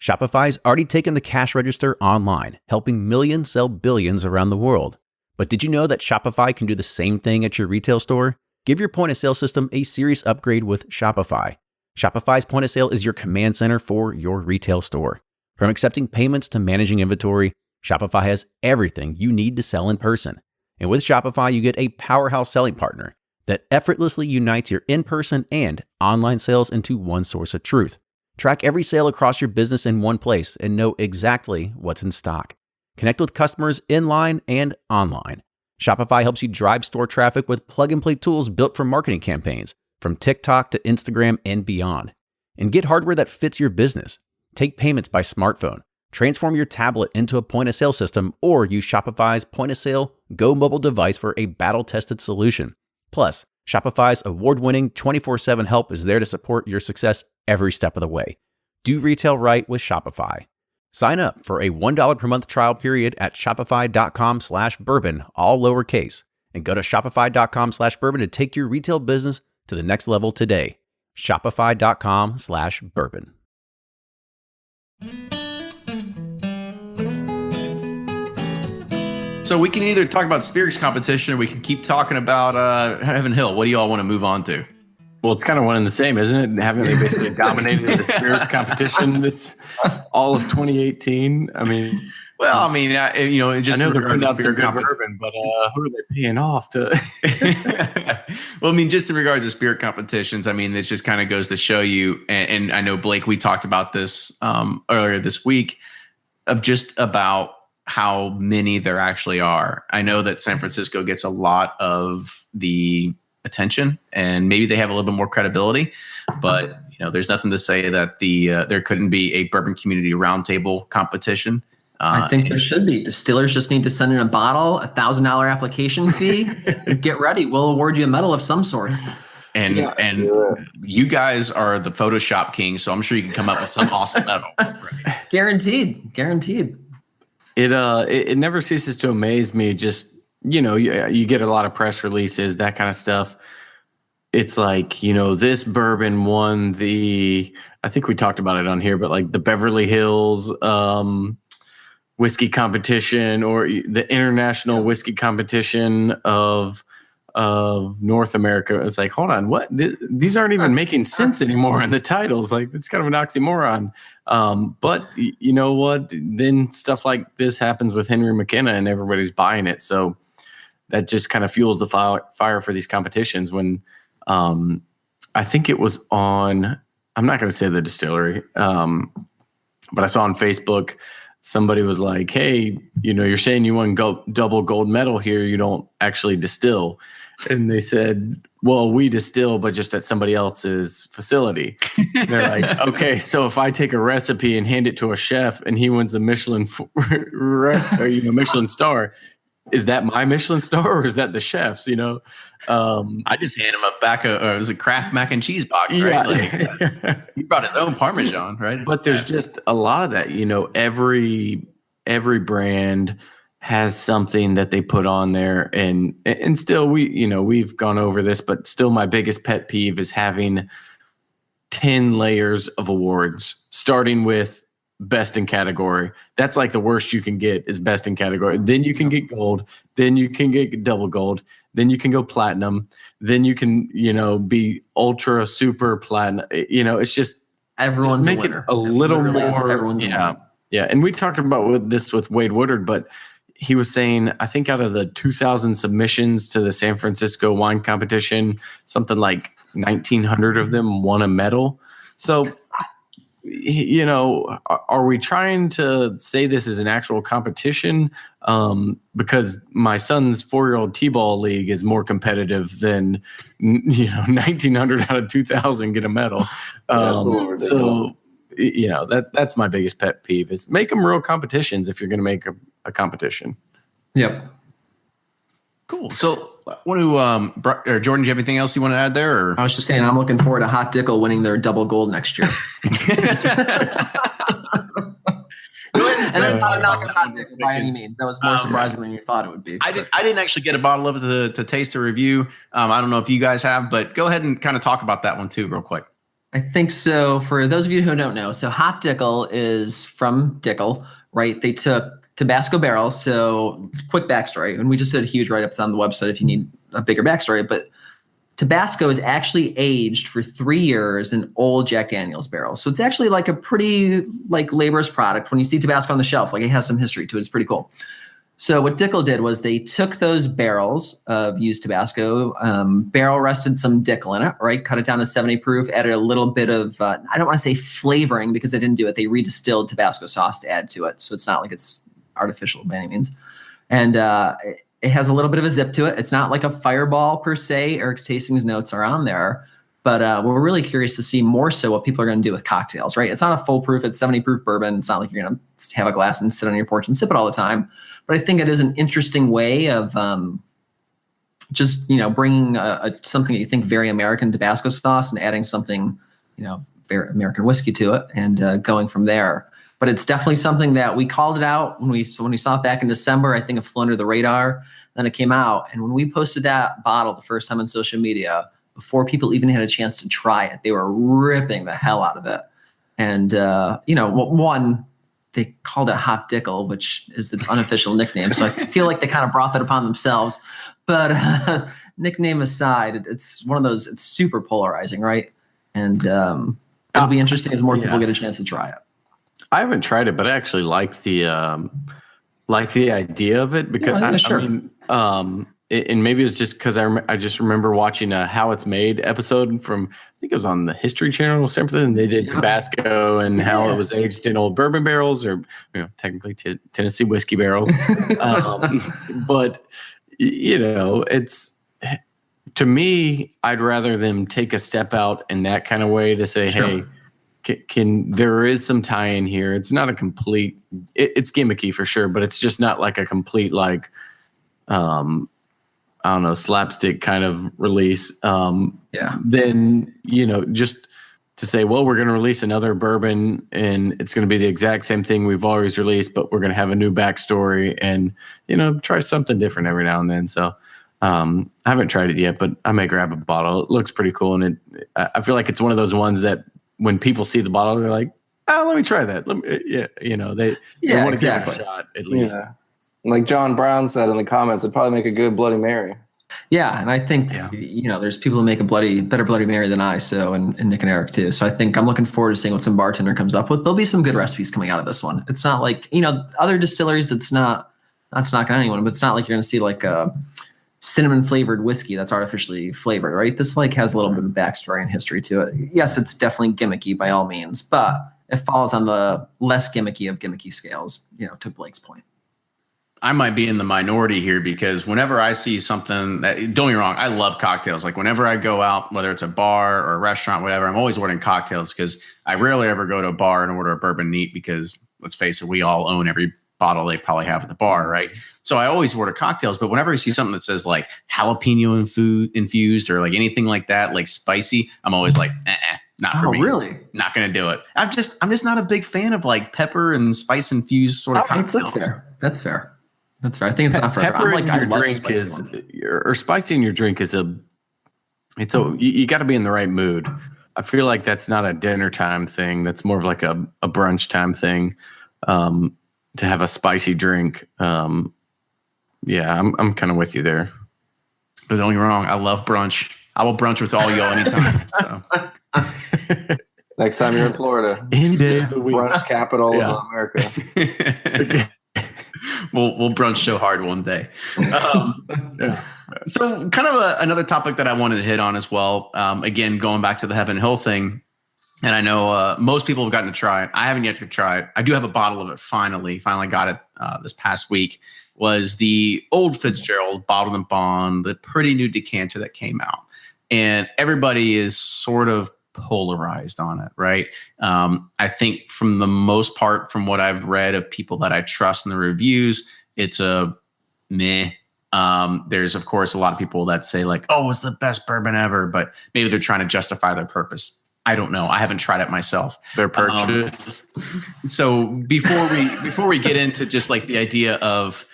Shopify's already taken the cash register online, helping millions sell billions around the world. But did you know that Shopify can do the same thing at your retail store? Give your point-of-sale system a serious upgrade with Shopify. Shopify's point-of-sale is your command center for your retail store. From accepting payments to managing inventory, Shopify has everything you need to sell in person. And with Shopify, you get a powerhouse selling partner that effortlessly unites your in-person and online sales into one source of truth. Track every sale across your business in one place and know exactly what's in stock. Connect with customers in-line and online. Shopify helps you drive store traffic with plug-and-play tools built for marketing campaigns, from TikTok to Instagram and beyond. And get hardware that fits your business. Take payments by smartphone. Transform your tablet into a point-of-sale system or use Shopify's point-of-sale Go mobile device for a battle-tested solution. Plus, Shopify's award-winning 24/7 help is there to support your success every step of the way. Do retail right with Shopify. Sign up for a $1 per month trial period at shopify.com/bourbon, all lowercase, and go to shopify.com/bourbon to take your retail business to the next level today. Shopify.com/bourbon. So we can either talk about spirits competition or we can keep talking about Heaven Hill. What do you all want to move on to? Well, it's kind of one and the same, isn't it? Haven't they basically dominated the spirits competition this all of 2018? I mean, Well, I mean, just I know they're putting in out some spirit good competition. bourbon, but who are they paying off to? Well, I mean, just in regards to spirit competitions, I mean, it just kind of goes to show you, and I know, Blake, we talked about this earlier this week, of just about how many there actually are. I know that San Francisco gets a lot of the attention, and maybe they have a little bit more credibility, but there's nothing to say that there couldn't be a bourbon community roundtable competition. I think there should be. Distillers just need to send in a bottle, $1,000 application fee. Get ready. We'll award you a medal of some sorts. And you guys are the Photoshop king, so I'm sure you can come up with some awesome medal. Guaranteed. It never ceases to amaze me. Just you get a lot of press releases, that kind of stuff. It's like, this bourbon won I think we talked about it on here, but like the Beverly Hills whiskey competition, or the international whiskey competition of North America. It's like, hold on, what? These aren't even making sense anymore in the titles. Like, it's kind of an oxymoron. But you know what? Then stuff like this happens with Henry McKenna, and everybody's buying it. So that just kind of fuels the fire for these competitions. When I think it was on, I'm not going to say the distillery, but I saw on Facebook, somebody was like, hey, you're saying you won double gold medal here. You don't actually distill. And they said, well, we distill, but just at somebody else's facility. And they're like, okay, so if I take a recipe and hand it to a chef and he wins a Michelin Michelin star, is that my Michelin star or is that the chef's, I just hand him it was a Kraft mac and cheese box, right? Yeah. He brought his own Parmesan, right? But there's just a lot of that, every brand has something that they put on there, and still we've gone over this, but still my biggest pet peeve is having 10 layers of awards, starting with best in category. That's like the worst you can get is best in category. Then you can get gold, then you can get double gold, then you can go platinum, then you can, be ultra super platinum. It's just everyone's make a winner. It a little more. Everyone's yeah. And we talked about this with Wade Woodard, but he was saying, I think out of the 2,000 submissions to the San Francisco wine competition, something like 1,900 of them won a medal. So, are we trying to say this is an actual competition? Because my son's 4-year-old T-ball league is more competitive than, 1,900 out of 2,000 get a medal. That's my biggest pet peeve is make them real competitions if you're going to make a competition. Yep. Cool. So, Jordan, do you have anything else you want to add there? Or? I was just saying, I'm looking forward to Hot Dickel winning their double gold next year. And that's not knocking Hot Dickel by any means. That was more surprising than you thought it would be. I didn't actually get a bottle of it to taste or review. I don't know if you guys have, but go ahead and kind of talk about that one too, real quick. I think so. For those of you who don't know, so Hot Dickel is from Dickel, right? They took Tabasco barrels. So quick backstory, and we just did a huge write-ups on the website if you need a bigger backstory, but Tabasco is actually aged for 3 years in old Jack Daniel's barrels. So it's actually like a pretty laborious product. When you see Tabasco on the shelf, it has some history to it. It's pretty cool. So what Dickel did was they took those barrels of used Tabasco, barrel rested some Dickel in it, right? Cut it down to 70 proof, added a little bit of, I don't want to say flavoring because they didn't do it. They redistilled Tabasco sauce to add to it. So it's not like it's artificial by any means. And it has a little bit of a zip to it. It's not like a fireball per se. Eric's tastings notes are on there. But we're really curious to see more so what people are going to do with cocktails, right? It's not a full proof, it's 70 proof bourbon. It's not like you're going to have a glass and sit on your porch and sip it all the time. But I think it is an interesting way of just, bringing something that you think very American Tabasco sauce and adding something, very American whiskey to it and going from there. But it's definitely something that we called it out when we saw it back in December. I think it flew under the radar. Then it came out. And when we posted that bottle the first time on social media, before people even had a chance to try it, they were ripping the hell out of it. And, one, they called it Hot Dickel, which is its unofficial nickname. So I feel like they kind of brought that upon themselves. But nickname aside, it's one of those, it's super polarizing, right? And it'll be interesting as more people get a chance to try it. I haven't tried it, but I actually like the like the idea of it because sure. I mean, and maybe it's just because I just remember watching a How It's Made episode from, I think it was on the History Channel or something. And they did Tabasco and how it was aged in old bourbon barrels, or technically Tennessee whiskey barrels. But it's, to me, I'd rather them take a step out in that kind of way to say, hey, can there is some tie in here. It's not a complete. It's gimmicky for sure, but it's just not like a complete I don't know, slapstick kind of release. Then, just to say, well, we're going to release another bourbon and it's going to be the exact same thing we've always released, but we're going to have a new backstory and, try something different every now and then. So I haven't tried it yet, but I may grab a bottle. It looks pretty cool. And I feel like it's one of those ones that when people see the bottle, they're like, oh, let me try that. They want to give it a shot at least. Yeah. Like John Brown said in the comments, it'd probably make a good Bloody Mary. Yeah, and I think there's people who make a better Bloody Mary than I. So and Nick and Eric too. So I think I'm looking forward to seeing what some bartender comes up with. There'll be some good recipes coming out of this one. It's not like other distilleries. It's not to knock on anyone, but it's not like you're going to see like a cinnamon flavored whiskey that's artificially flavored, right? This has a little bit of backstory and history to it. Yes, it's definitely gimmicky by all means, but it falls on the less gimmicky of gimmicky scales. To Blake's point. I might be in the minority here because whenever I see something that, don't get me wrong, I love cocktails. Like whenever I go out, whether it's a bar or a restaurant, whatever, I'm always ordering cocktails because I rarely ever go to a bar and order a bourbon neat because let's face it, we all own every bottle they probably have at the bar, right? So I always order cocktails, but whenever I see something that says like jalapeno infused or like anything like that, like spicy, I'm always like, not for me. Oh, really? Not going to do it. I'm just not a big fan of like pepper and spice infused sort of cocktails. That's fair. That's fair. I think it's not for pepper in your drink or spicy in your drink is you got to be in the right mood. I feel like that's not a dinner time thing. That's more of like a brunch time thing. To have a spicy drink. I'm kind of with you there. But don't get me wrong, I love brunch. I will brunch with all y'all anytime. So. Next time you're in Florida, any day of the week. Brunch capital of America. We'll brunch so hard one day. So kind of another topic that I wanted to hit on as well. Again, going back to the Heaven Hill thing. And I know most people have gotten to try it. I haven't yet to try it. I do have a bottle of it finally got it this past week. Was the Old Fitzgerald Bottled-in-bond, the pretty new decanter that came out. And everybody is sort of polarized on it, right? I think from the most part, from what I've read of people that I trust in the reviews, it's a meh. There's, of course, a lot of people that say like, oh, it's the best bourbon ever, but maybe they're trying to justify their purpose. I don't know. I haven't tried it myself. Their purchase. So before we get into just like the idea of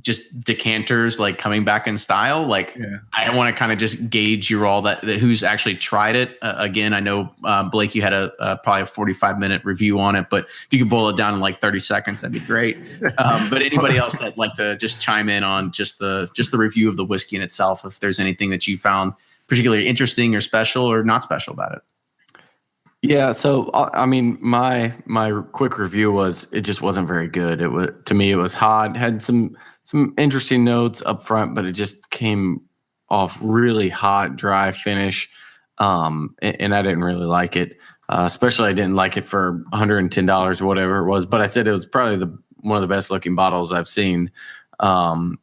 just decanters like coming back in style, like I want to kind of just gauge your all that who's actually tried it. Again, I know Blake, you had probably a 45-minute review on it, but if you could boil it down in like 30 seconds, that'd be great. But anybody else that'd like to just chime in on just the review of the whiskey in itself, if there's anything that you found particularly interesting or special or not special about it. Yeah, so I mean, my quick review was it just wasn't very good. It was, to me, it was hot, had some interesting notes up front, but it just came off really hot, dry finish, and I didn't really like it. Especially, I didn't like it for $110 or whatever it was. But I said it was probably one of the best looking bottles I've seen. But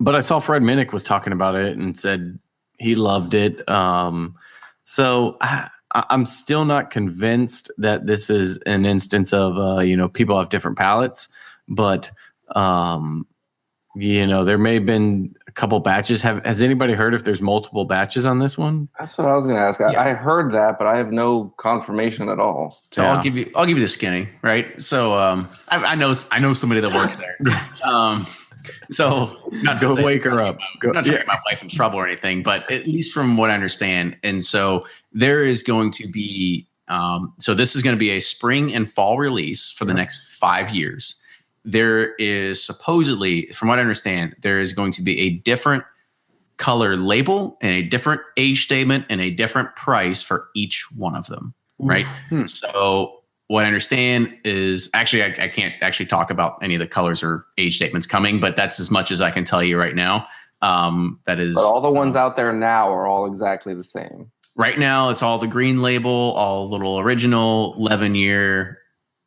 I saw Fred Minnick was talking about it and said he loved it. So I'm still not convinced that this is an instance of, people have different palates, but, there may have been a couple batches. Has anybody heard if there's multiple batches on this one? That's what I was going to ask. I heard that, but I have no confirmation at all. So I'll give you the skinny, right? So I know somebody that works there. So not to wake her up. Not to get my wife in trouble or anything, but at least from what I understand. And so there is going to be, so this is going to be a spring and fall release for the next 5 years. There is supposedly, from what I understand, there is going to be a different color label and a different age statement and a different price for each one of them. Right. So what I understand is actually I can't actually talk about any of the colors or age statements coming, but that's as much as I can tell you right now. That is, but all the ones out there now are all exactly the same. Right now, it's all the green label, all little original 11-year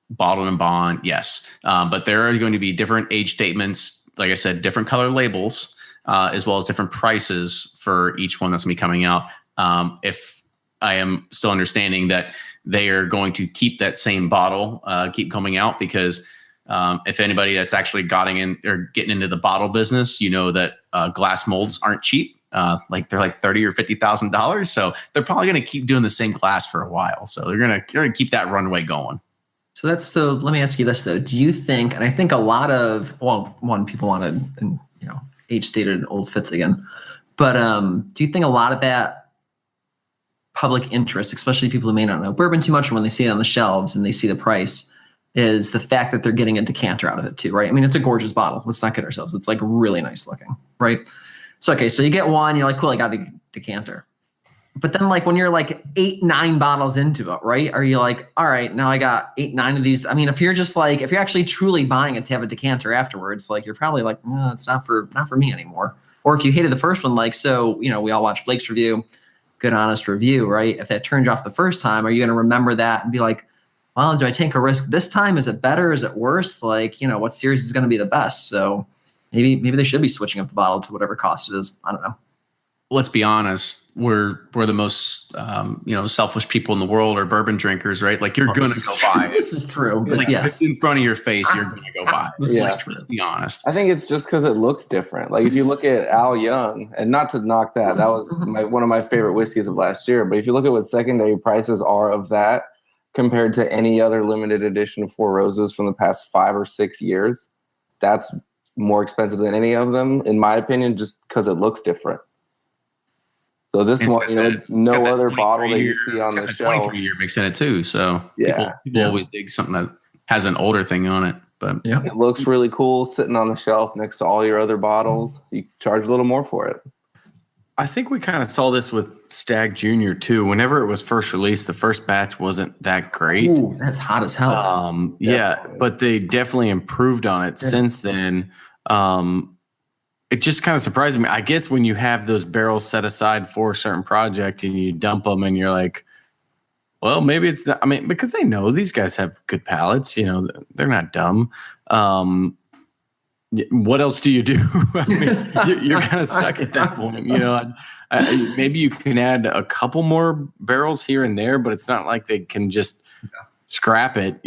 bottled-in-bond. Yes, but there are going to be different age statements. Like I said, different color labels, as well as different prices for each one that's going to be coming out. If I am still understanding that they are going to keep that same bottle, keep coming out, because if anybody that's actually getting into the bottle business, you know that glass molds aren't cheap. Like they're like $30,000 or $50,000. So they're probably going to keep doing the same glass for a while. So they're going to keep that runway going. So let me ask you this though. Do you think, and I think a lot of, people wanted, age stated Old Fitz again, but do you think a lot of that public interest, especially people who may not know bourbon too much, or when they see it on the shelves and they see the price, is the fact that they're getting a decanter out of it too, right? I mean, it's a gorgeous bottle. Let's not kid ourselves. It's like really nice looking, right? So, okay, so you get one, you're like, cool, I got a decanter. But then like when you're like 8-9 bottles into it, right? Are you like, all right, now I got 8-9 of these. I mean, if you're actually truly buying it to have a decanter afterwards, like you're probably like, it's not for me anymore. Or if you hated the first one, like, so, we all watched Blake's review, good, honest review, right? If that turned you off the first time, are you going to remember that and be like, well, do I take a risk this time? Is it better? Is it worse? Like, what series is going to be the best? So maybe they should be switching up the bottle to whatever cost it is. I don't know. Let's be honest. We're the most, selfish people in the world are bourbon drinkers, right? Like you're going to go buy it. This is true. But like yes. if it's in front of your face, you're going to go buy it. This is true. Let's be honest. I think it's just because it looks different. Like if you look at Al Young, and not to knock that was one of my favorite whiskeys of last year. But if you look at what secondary prices are of that compared to any other limited edition of Four Roses from the past 5 or 6 years, that's more expensive than any of them, in my opinion, just because it looks different. So this one, no other bottle that you see on the shelf. 23-year mix in it too. So people always dig something that has an older thing on it. But it looks really cool sitting on the shelf next to all your other bottles. You charge a little more for it. I think we kind of saw this with Stag Junior too. Whenever it was first released, the first batch wasn't that great. Ooh, that's hot as hell. But they definitely improved on it since then. It just kind of surprised me. I guess when you have those barrels set aside for a certain project and you dump them and you're like, well, maybe it's not. I mean, because they know these guys have good palates. They're not dumb. What else do you do? I mean, you're kind of stuck at that point. Maybe you can add a couple more barrels here and there, but it's not like they can just scrap it.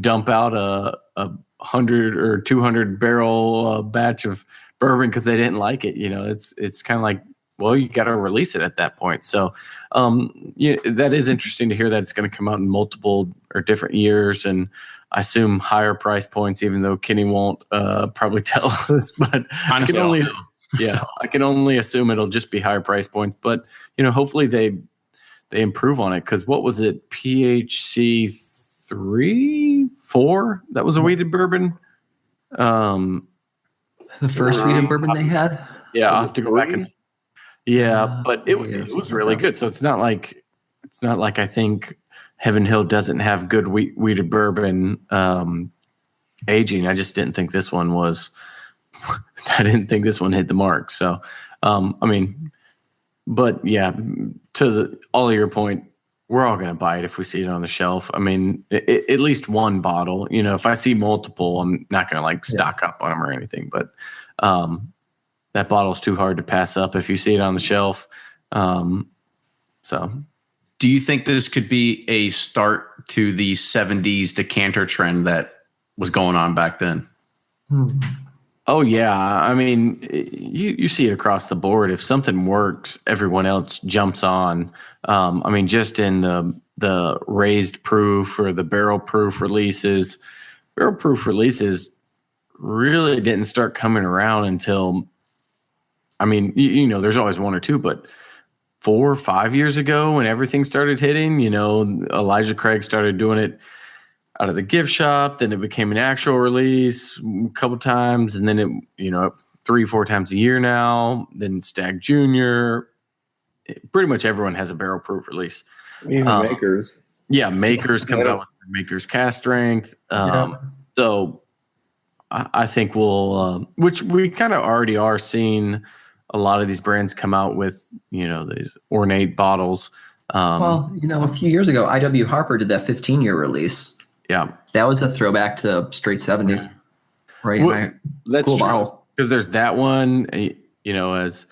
Dump out a 100 or 200 barrel batch of bourbon because they didn't like it. It's kind of like, well, you got to release it at that point. So that is interesting to hear that it's going to come out in multiple or different years, and I assume higher price points, even though Kenny won't probably tell us. But honestly, I can only assume it'll just be higher price points. But hopefully they improve on it, because what was it, PHC 3, 4? That was a wheated bourbon. The first wheated bourbon they had. Yeah, I'll have to go back and. Yeah, but it was really good. So it's not like I think Heaven Hill doesn't have good wheated bourbon aging. I just didn't think this one was. I didn't think this one hit the mark. So, but yeah, to all of your point, we're all going to buy it if we see it on the shelf. I mean, at least one bottle. If I see multiple, I'm not going to stock up on them or anything. But that bottle's too hard to pass up if you see it on the shelf. So, do you think this could be a start to the 70s decanter trend that was going on back then? Oh yeah, I mean, you see it across the board. If something works, everyone else jumps on. Just in the raised proof or the barrel proof releases. Barrel proof releases really didn't start coming around until, there's always one or two, but 4 or 5 years ago when everything started hitting, Elijah Craig started doing it out of the gift shop, then it became an actual release a couple times, and then it 3-4 times a year now. Then Stag Junior, pretty much everyone has a barrel proof release. Even Makers. Yeah, Makers comes out with Maker's cast strength. Yeah. So I think we'll, which we kind of already are seeing a lot of these brands come out with, these ornate bottles. Well, a few years ago, IW Harper did that 15-year release. Yeah. That was a throwback to straight 70s. Yeah. Right. Well, that's cool true. bottle. Because there's that one, as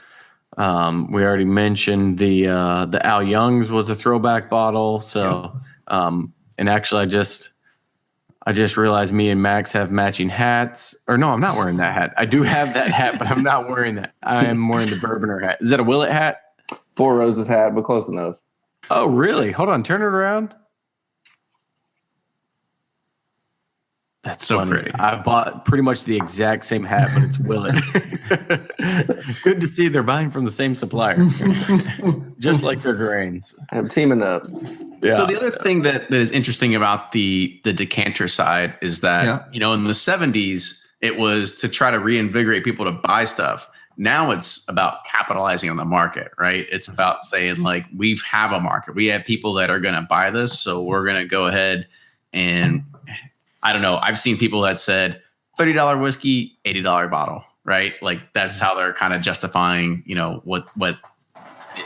we already mentioned, the Al Young's was a throwback bottle. So, and actually I just realized me and Max have matching hats. Or no, I'm not wearing that hat. I do have that hat, but I'm not wearing that. I am wearing the Bourboner hat. Is that a Willet hat? Four Roses hat, but close enough. Oh, really? Hold on. Turn it around. That's so funny. pretty. I bought pretty much the exact same hat, but it's Willet. Good to see they're buying from the same supplier. Just like their grains. I'm teaming up. Yeah. So the other thing that is interesting about the decanter side is that, in the 70s, it was to try to reinvigorate people to buy stuff. Now it's about capitalizing on the market, right? It's about saying, like, we have a market. We have people that are going to buy this, so we're going to go ahead and, I don't know, I've seen people that said $30 whiskey, $80 bottle, right? Like, that's how they're kind of justifying, what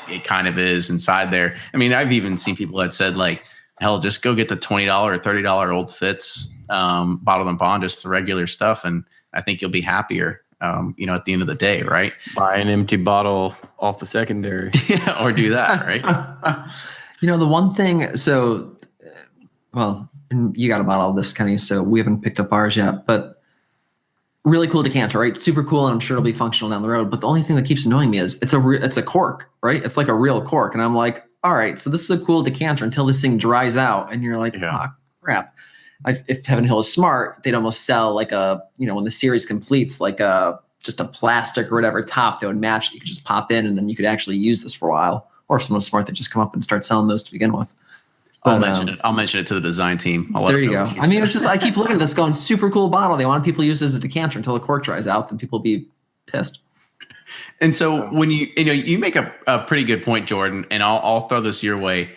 it kind of is inside there. I mean, I've even seen people that said, like, hell, just go get the $20 or $30 Old Fitz Bottled-in-bond, just the regular stuff, and I think you'll be happier. At the end of the day, right? Buy an empty bottle off the secondary. Yeah, or do that, right? The one thing, so, well, and you got a bottle of this, Kenny, so we haven't picked up ours yet, but really cool decanter, right? Super cool, and I'm sure it'll be functional down the road. But the only thing that keeps annoying me is it's a cork, right? It's like a real cork. And I'm like, all right, so this is a cool decanter until this thing dries out. And you're like, crap. If Heaven Hill is smart, they'd almost sell like when the series completes, like just a plastic or whatever top that would match. You could just pop in, and then you could actually use this for a while. Or if someone's smart, they just come up and start selling those to begin with. But, I'll mention it to the design team. There you go. I mean, it's just, I keep looking at this going, super cool bottle. They want people to use it as a decanter until the cork dries out, then people will be pissed. And so when you make a pretty good point, Jordan, and I'll throw this your way.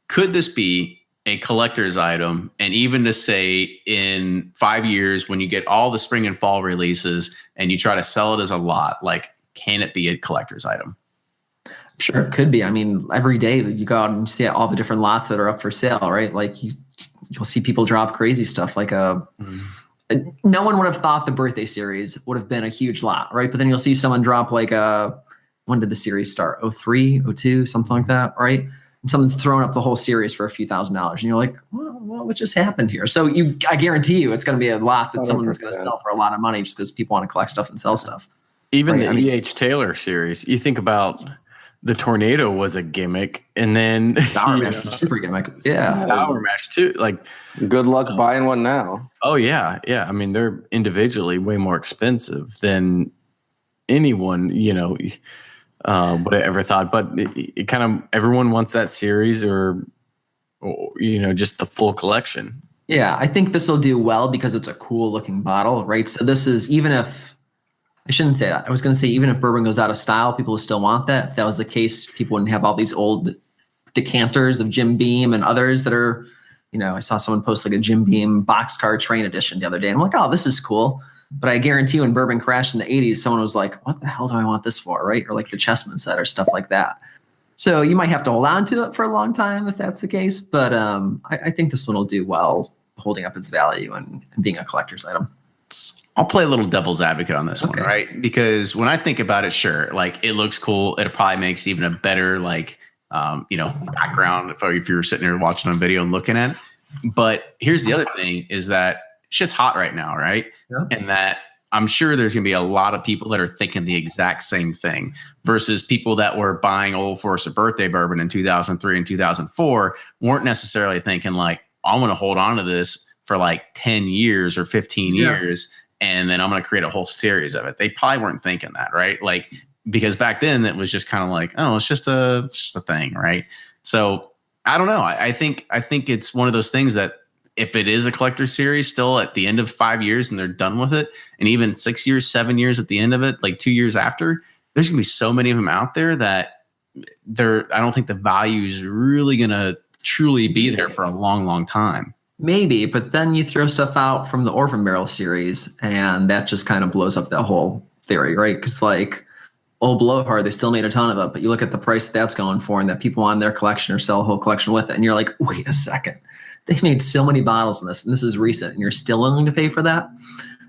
Could this be a collector's item? And even to say in 5 years, when you get all the spring and fall releases and you try to sell it as a lot, like, can it be a collector's item? Sure, it could be. I mean, every day that you go out and see all the different lots that are up for sale, right? Like, you'll see people drop crazy stuff. Like no one would have thought the birthday series would have been a huge lot, right? But then you'll see someone drop like when did the series start? 03, 02, something like that, right? And someone's throwing up the whole series for a few $1,000s, and you're like, well, what just happened here? So I guarantee you, it's going to be a lot that 100%. Someone's going to sell for a lot of money just because people want to collect stuff and sell stuff. Even right? The E.H. Taylor series, you think about. The tornado was a gimmick, and then Sour Mash was super gimmick. Yeah, Sour Mash too. Like, good luck buying one now. Oh yeah. I mean, they're individually way more expensive than anyone would have ever thought. But it kind of everyone wants that series, or just the full collection. Yeah, I think this will do well because it's a cool looking bottle, right? So this is, even if. I shouldn't say that. I was going to say, even if bourbon goes out of style, people will still want that. If that was the case, people wouldn't have all these old decanters of Jim Beam and others that are, I saw someone post like a Jim Beam boxcar train edition the other day. And I'm like, oh, this is cool. But I guarantee when bourbon crashed in the 80s, someone was like, what the hell do I want this for, right? Or like the Chessman set or stuff like that. So you might have to hold on to it for a long time if that's the case. But I think this one will do well, holding up its value and being a collector's item. I'll play a little devil's advocate on this one, right? Because when I think about it, sure, like, it looks cool. It probably makes even a better, like, background if you're sitting there watching on video and looking at it. But here's the other thing is that shit's hot right now, right? Yeah. And that I'm sure there's going to be a lot of people that are thinking the exact same thing versus people that were buying Old Forester birthday bourbon in 2003 and 2004 weren't necessarily thinking, like, I'm going to hold on to this for like 10 years or 15 years. And then I'm going to create a whole series of it. They probably weren't thinking that, right? Like, because back then it was just kind of like, oh, it's just a thing, right? So I don't know. I think it's one of those things that if it is a collector series still at the end of 5 years and they're done with it, and even 6 years, 7 years at the end of it, like 2 years after, there's going to be so many of them out there that I don't think the value is really going to truly be there for a long, long time. Maybe, but then you throw stuff out from the Orphan Barrel series, and that just kind of blows up that whole theory, right? Because like Old Blowhard, they still made a ton of it, but you look at the price that's going for, and that people on their collection or sell a whole collection with it, and you're like, wait a second, they made so many bottles in this, and this is recent, and you're still willing to pay for that?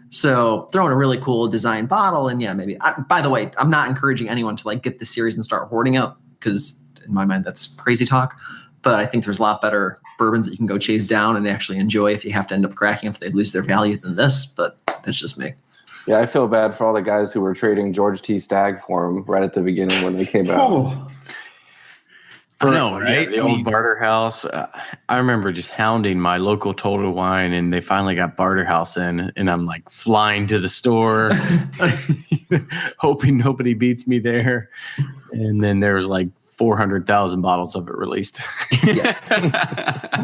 So throw in a really cool design bottle, and yeah, maybe. By the way, I'm not encouraging anyone to like get this series and start hoarding it, because in my mind that's crazy talk. But I think there's a lot better bourbons that you can go chase down and actually enjoy if you have to end up cracking if they lose their value than this. But that's just me. Yeah, I feel bad for all the guys who were trading George T. Stagg for them right at the beginning when they came out. Oh. I know, right? Yeah, the old Barter House. I remember just hounding my local Total Wine, and they finally got Barter House in, and I'm like flying to the store, hoping nobody beats me there. And then there was like 400,000 bottles of it released. I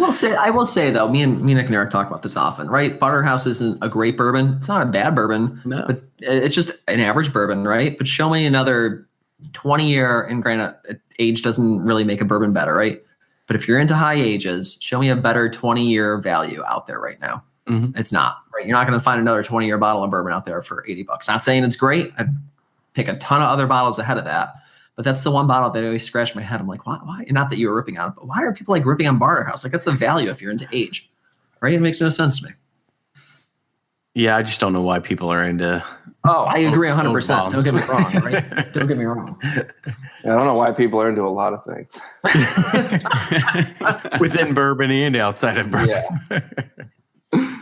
will say though, me and Nick and Eric talk about this often, right? Barter House isn't a great bourbon. It's not a bad bourbon, but it's just an average bourbon, right? But show me another 20-year, and granted, age doesn't really make a bourbon better, right? But if you're into high ages, show me a better 20-year value out there right now. Mm-hmm. It's not, right? You're not going to find another 20-year bottle of bourbon out there for $80. Not saying it's great. I'd pick a ton of other bottles ahead of that. But that's the one bottle that always scratched my head. I'm like, why? Not that you were ripping on it, but why are people like ripping on Barter House? Like, that's a value if you're into age, right? It makes no sense to me. Yeah, I just don't know why people are into. Oh, I agree 100%. Don't get me wrong, right? Don't get me wrong. Yeah, I don't know why people are into a lot of things. Within bourbon and outside of bourbon. Yeah.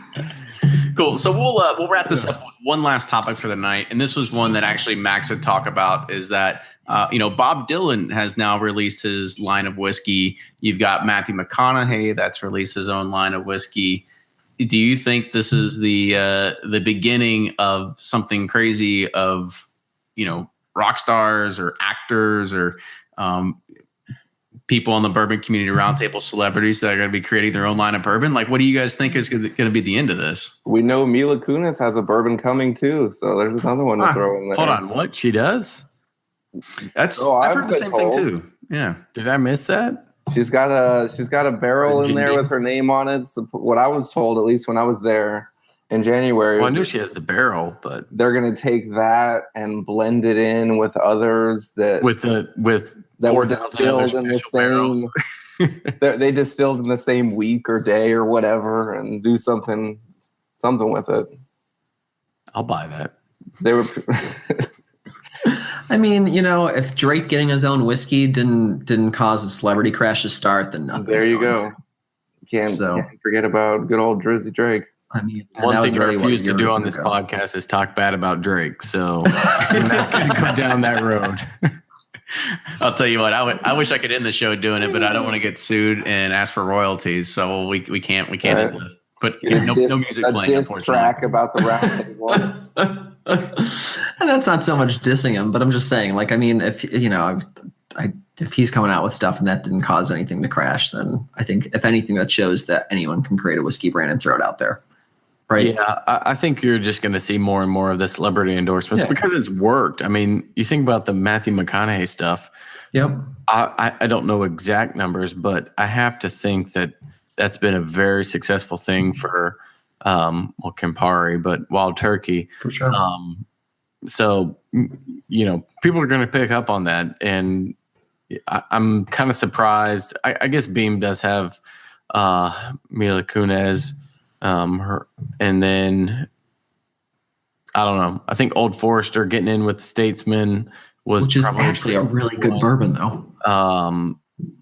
Cool. So we'll wrap this up with one last topic for the night, and this was one that actually Max had talked about. Is that Bob Dylan has now released his line of whiskey. You've got Matthew McConaughey that's released his own line of whiskey. Do you think this is the beginning of something crazy of rock stars or actors or people on the bourbon community roundtable, celebrities that are going to be creating their own line of bourbon? Like, what do you guys think is going to be the end of this? We know Mila Kunis has a bourbon coming too, so there's another one to throw in there. Hold on, what? She does? I've heard the same thing too. Yeah. Did I miss that? She's got a barrel in there with her name on it. So what I was told, at least when I was there in January. Well, I knew she has the barrel, but they're going to take that and blend it in with others that were distilled in the same. They distilled in the same week or day or whatever, and do something with it. I'll buy that. They were. I mean, if Drake getting his own whiskey didn't cause a celebrity crash to start, then nothing. There you go. Can't forget about good old Drizzy Drake. I mean, one thing I refuse to do on this podcast is talk bad about Drake. So I'm not going to go down that road. I'll tell you what. I wish I could end the show doing it, but I don't want to get sued and ask for royalties. So we can't. But no music playing. A diss track about the Roundtable. And that's not so much dissing him, but I'm just saying, like, I mean, if if he's coming out with stuff and that didn't cause anything to crash, then I think if anything, that shows that anyone can create a whiskey brand and throw it out there. Right. Yeah, I think you're just going to see more and more of the celebrity endorsements because it's worked. I mean, you think about the Matthew McConaughey stuff. Yep. I don't know exact numbers, but I have to think that's been a very successful thing for Campari, but Wild Turkey for sure. So people are going to pick up on that, and I'm kind of surprised. I guess Beam does have Mila Kunis. And then I don't know. I think Old Forester getting in with the Statesman which is actually a really good bourbon, though.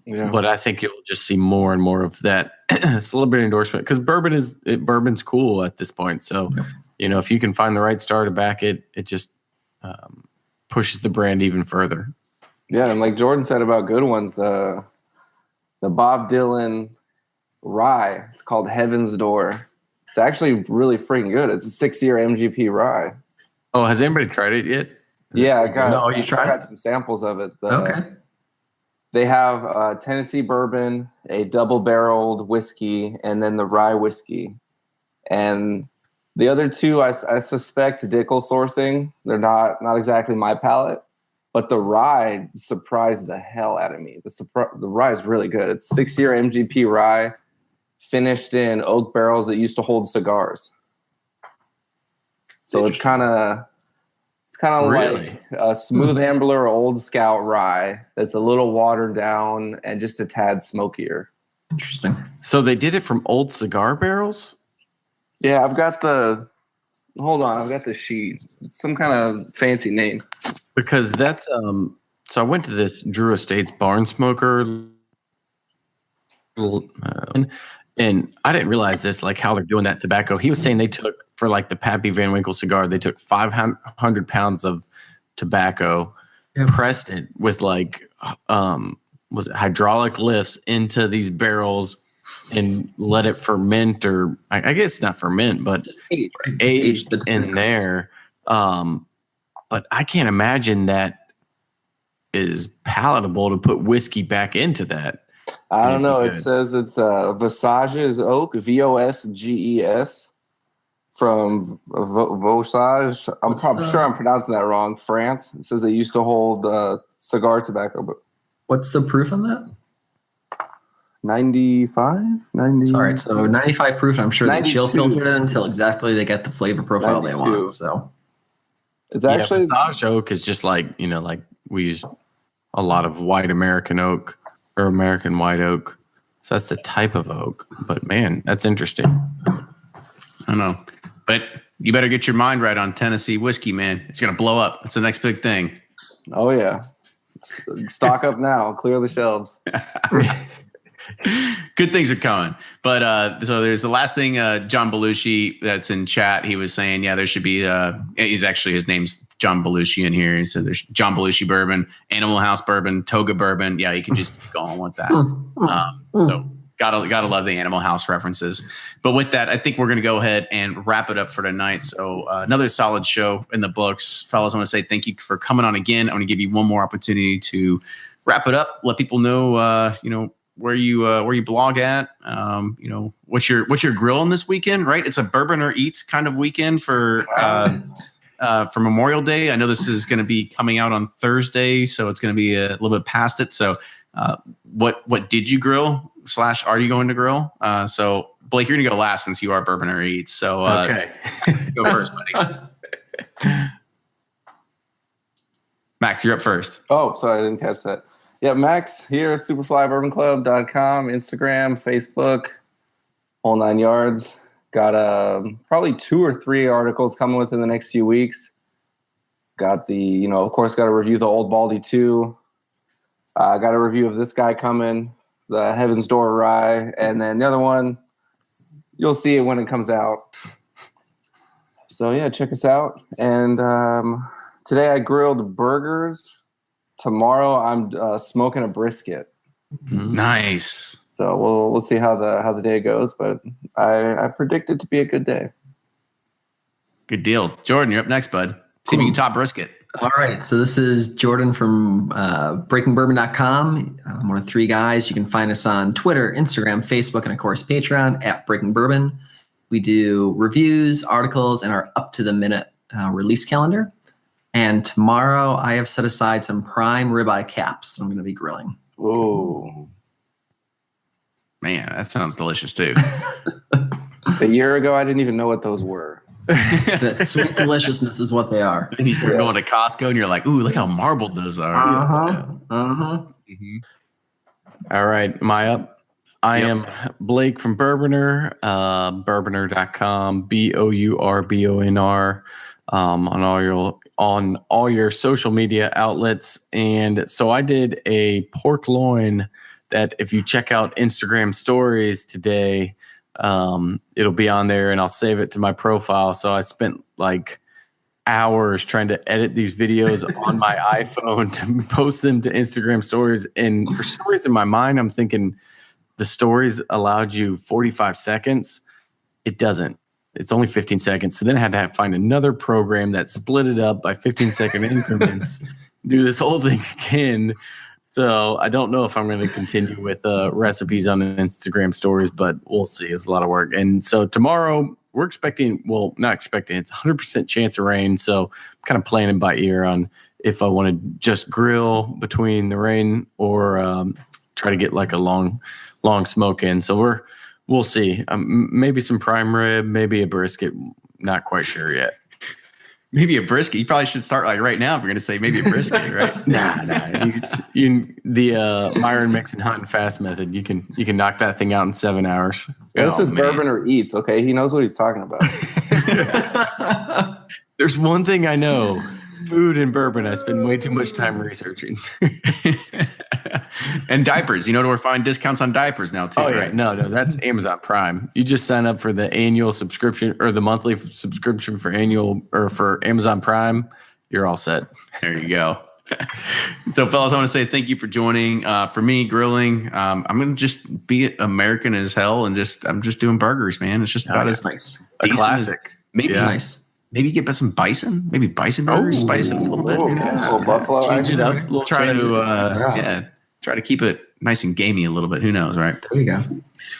But I think you'll just see more and more of that celebrity endorsement because bourbon's cool at this point. So if you can find the right star to back it, it just pushes the brand even further. Yeah, and like Jordan said about good ones, the Bob Dylan rye. It's called Heaven's Door. It's actually really freaking good. It's a 6-year MGP rye. Oh, has anybody tried it yet? Yeah, I got some samples of it. Okay. They have Tennessee bourbon, a double-barreled whiskey, and then the rye whiskey. And the other two, I suspect Dickel sourcing. They're not exactly my palate, but the rye surprised the hell out of me. The rye is really good. It's 6-year MGP rye. finished in oak barrels that used to hold cigars. So it's kind of Really? like a smooth Ambler Old Scout rye that's a little watered down and just a tad smokier. Interesting. So they did it from old cigar barrels? Yeah, I've got the sheet. It's some kind of fancy name. Because that's so I went to this Drew Estates barn smoker and I didn't realize this, like how they're doing that tobacco. He was saying they took, for like the Pappy Van Winkle cigar, they took 500 pounds of tobacco, pressed it with like was it hydraulic lifts into these barrels and let it ferment, or I guess not ferment, but Just age, right? aged in there. But I can't imagine that is palatable to put whiskey back into that. I don't know. It Good. says it's Visage's Oak, VOSGES, from Vosage. I'm probably sure I'm pronouncing that wrong. France. It says they used to hold cigar tobacco, but What's the proof on that? 95? 90? Sorry, so 95 proof. I'm sure they 92. chill filtered it until exactly they get the flavor profile they 92. want. So It's actually Visage oak is just like, like we use a lot of white American oak or American white oak. So that's the type of oak. But man, that's interesting. I don't know. But you better get your mind right on Tennessee whiskey, man. It's going to blow up. It's the next big thing. oh yeah. Stock up now, clear the shelves. Good things are coming. But so there's the last thing, John Belushi that's in chat. He was saying, yeah, there should be, his name's John Belushi in here. So there's John Belushi bourbon, Animal House bourbon, Toga bourbon. Yeah, you can just go on with that. So gotta love the Animal House references. But with that, I think we're going to go ahead and wrap it up for tonight. So another solid show in the books. Fellas, I want to say thank you for coming on again. I want to give you one more opportunity to wrap it up. Let people know, where you blog at, what's your grill on this weekend, right? It's a Bourboner Eats kind of weekend for Memorial Day. I know this is going to be coming out on Thursday, so it's going to be a little bit past it. So what did you grill / are you going to grill? So Blake, you're going to go last since you are Bourboner Eats. So Okay. go first, buddy. Max, you're up first. Oh, sorry, I didn't catch that. Yeah, Max here, superflybourbon.com, Instagram, Facebook, whole 9 yards. Got probably 2 or 3 articles coming within the next few weeks. Got the, of course, got to review the Old Baldy 2. Got a review of this guy coming, the Heaven's Door Rye. And then the other one, you'll see it when it comes out. So, yeah, check us out. And today I grilled burgers. Tomorrow I'm smoking a brisket. Nice. So we'll see how the day goes, but I predict it to be a good day. Good deal. Jordan, you're up next, bud. See if you can top brisket. all right, so this is Jordan from breakingbourbon.com. I'm one of 3 guys. You can find us on Twitter, Instagram, Facebook, and of course Patreon at Breaking Bourbon. We do reviews, articles, and our up-to-the-minute release calendar. And tomorrow I have set aside some prime ribeye caps that I'm going to be grilling. Ooh. Man, that sounds delicious too. A year ago, I didn't even know what those were. The sweet deliciousness is what they are. And you start going to Costco and you're like, ooh, look how marbled those are. Mm-hmm. All right, am I up? I am Blake from Bourboner, bourboner.com, BOURBONR, on all your social media outlets. And so I did a pork loin that if you check out Instagram stories today, it'll be on there and I'll save it to my profile. So I spent like hours trying to edit these videos on my iPhone to post them to Instagram stories. And for some reason in my mind, I'm thinking the stories allowed you 45 seconds. It doesn't. It's only 15 seconds. So then I had to find another program that split it up by 15-second increments, do this whole thing again. So I don't know if I'm going to continue with recipes on Instagram stories, but we'll see. It's a lot of work. And so tomorrow we're expecting, well, not expecting, it's 100% chance of rain. So I'm kind of playing it by ear on if I want to just grill between the rain or try to get like a long smoke in. So We'll see. Maybe some prime rib, maybe a brisket. Not quite sure yet. Maybe a brisket. You probably should start like right now if you're going to say maybe a brisket, right? Nah. The Myron Mix and Hunt and Fast method. You can knock that thing out in 7 hours. This is Bourbon or Eats, okay? He knows what he's talking about. There's one thing I know. Food and bourbon. I spend way too much time researching. And diapers. You know where to find discounts on diapers now too, right? No, that's Amazon Prime. You just sign up for the annual subscription or the monthly subscription for Amazon Prime. You're all set. There you go. So, fellas, I want to say thank you for joining. For me, grilling, I'm going to just be American as hell and I'm just doing burgers, man. It's just about as nice. A classic. Maybe Nice. Maybe get some bison. Maybe bison burgers. Spice it a little bit. Buffalo. Change it up. Try to keep it nice and gamey a little bit. Who knows, right? There you go.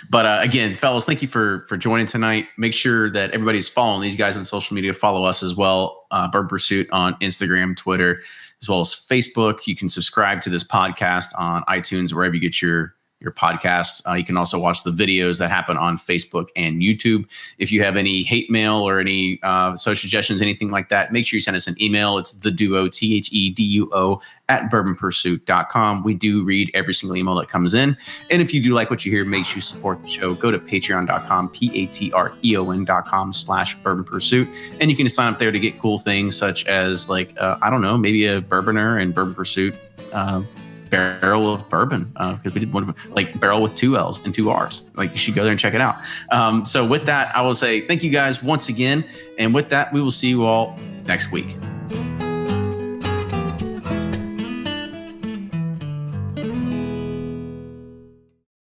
But again, fellas, thank you for joining tonight. Make sure that everybody's following these guys on social media. Follow us as well, Bourbon Pursuit on Instagram, Twitter, as well as Facebook. You can subscribe to this podcast on iTunes, wherever you get your podcasts. You can also watch the videos that happen on Facebook and YouTube. If you have any hate mail or any social suggestions, anything like that, make sure you send us an email. It's theduo, THEDUO, @bourbonpursuit.com. We do read every single email that comes in. And if you do like what you hear, make sure you support the show. Go to patreon.com, patreon.com/Bourbon Pursuit. And you can sign up there to get cool things such as maybe a Bourboner and Bourbon Pursuit barrel of bourbon, because we did one like barrel with 2 L's and 2 R's. Like, you should go there and check it out. So with that, I will say thank you guys once again. And with that, we will see you all next week.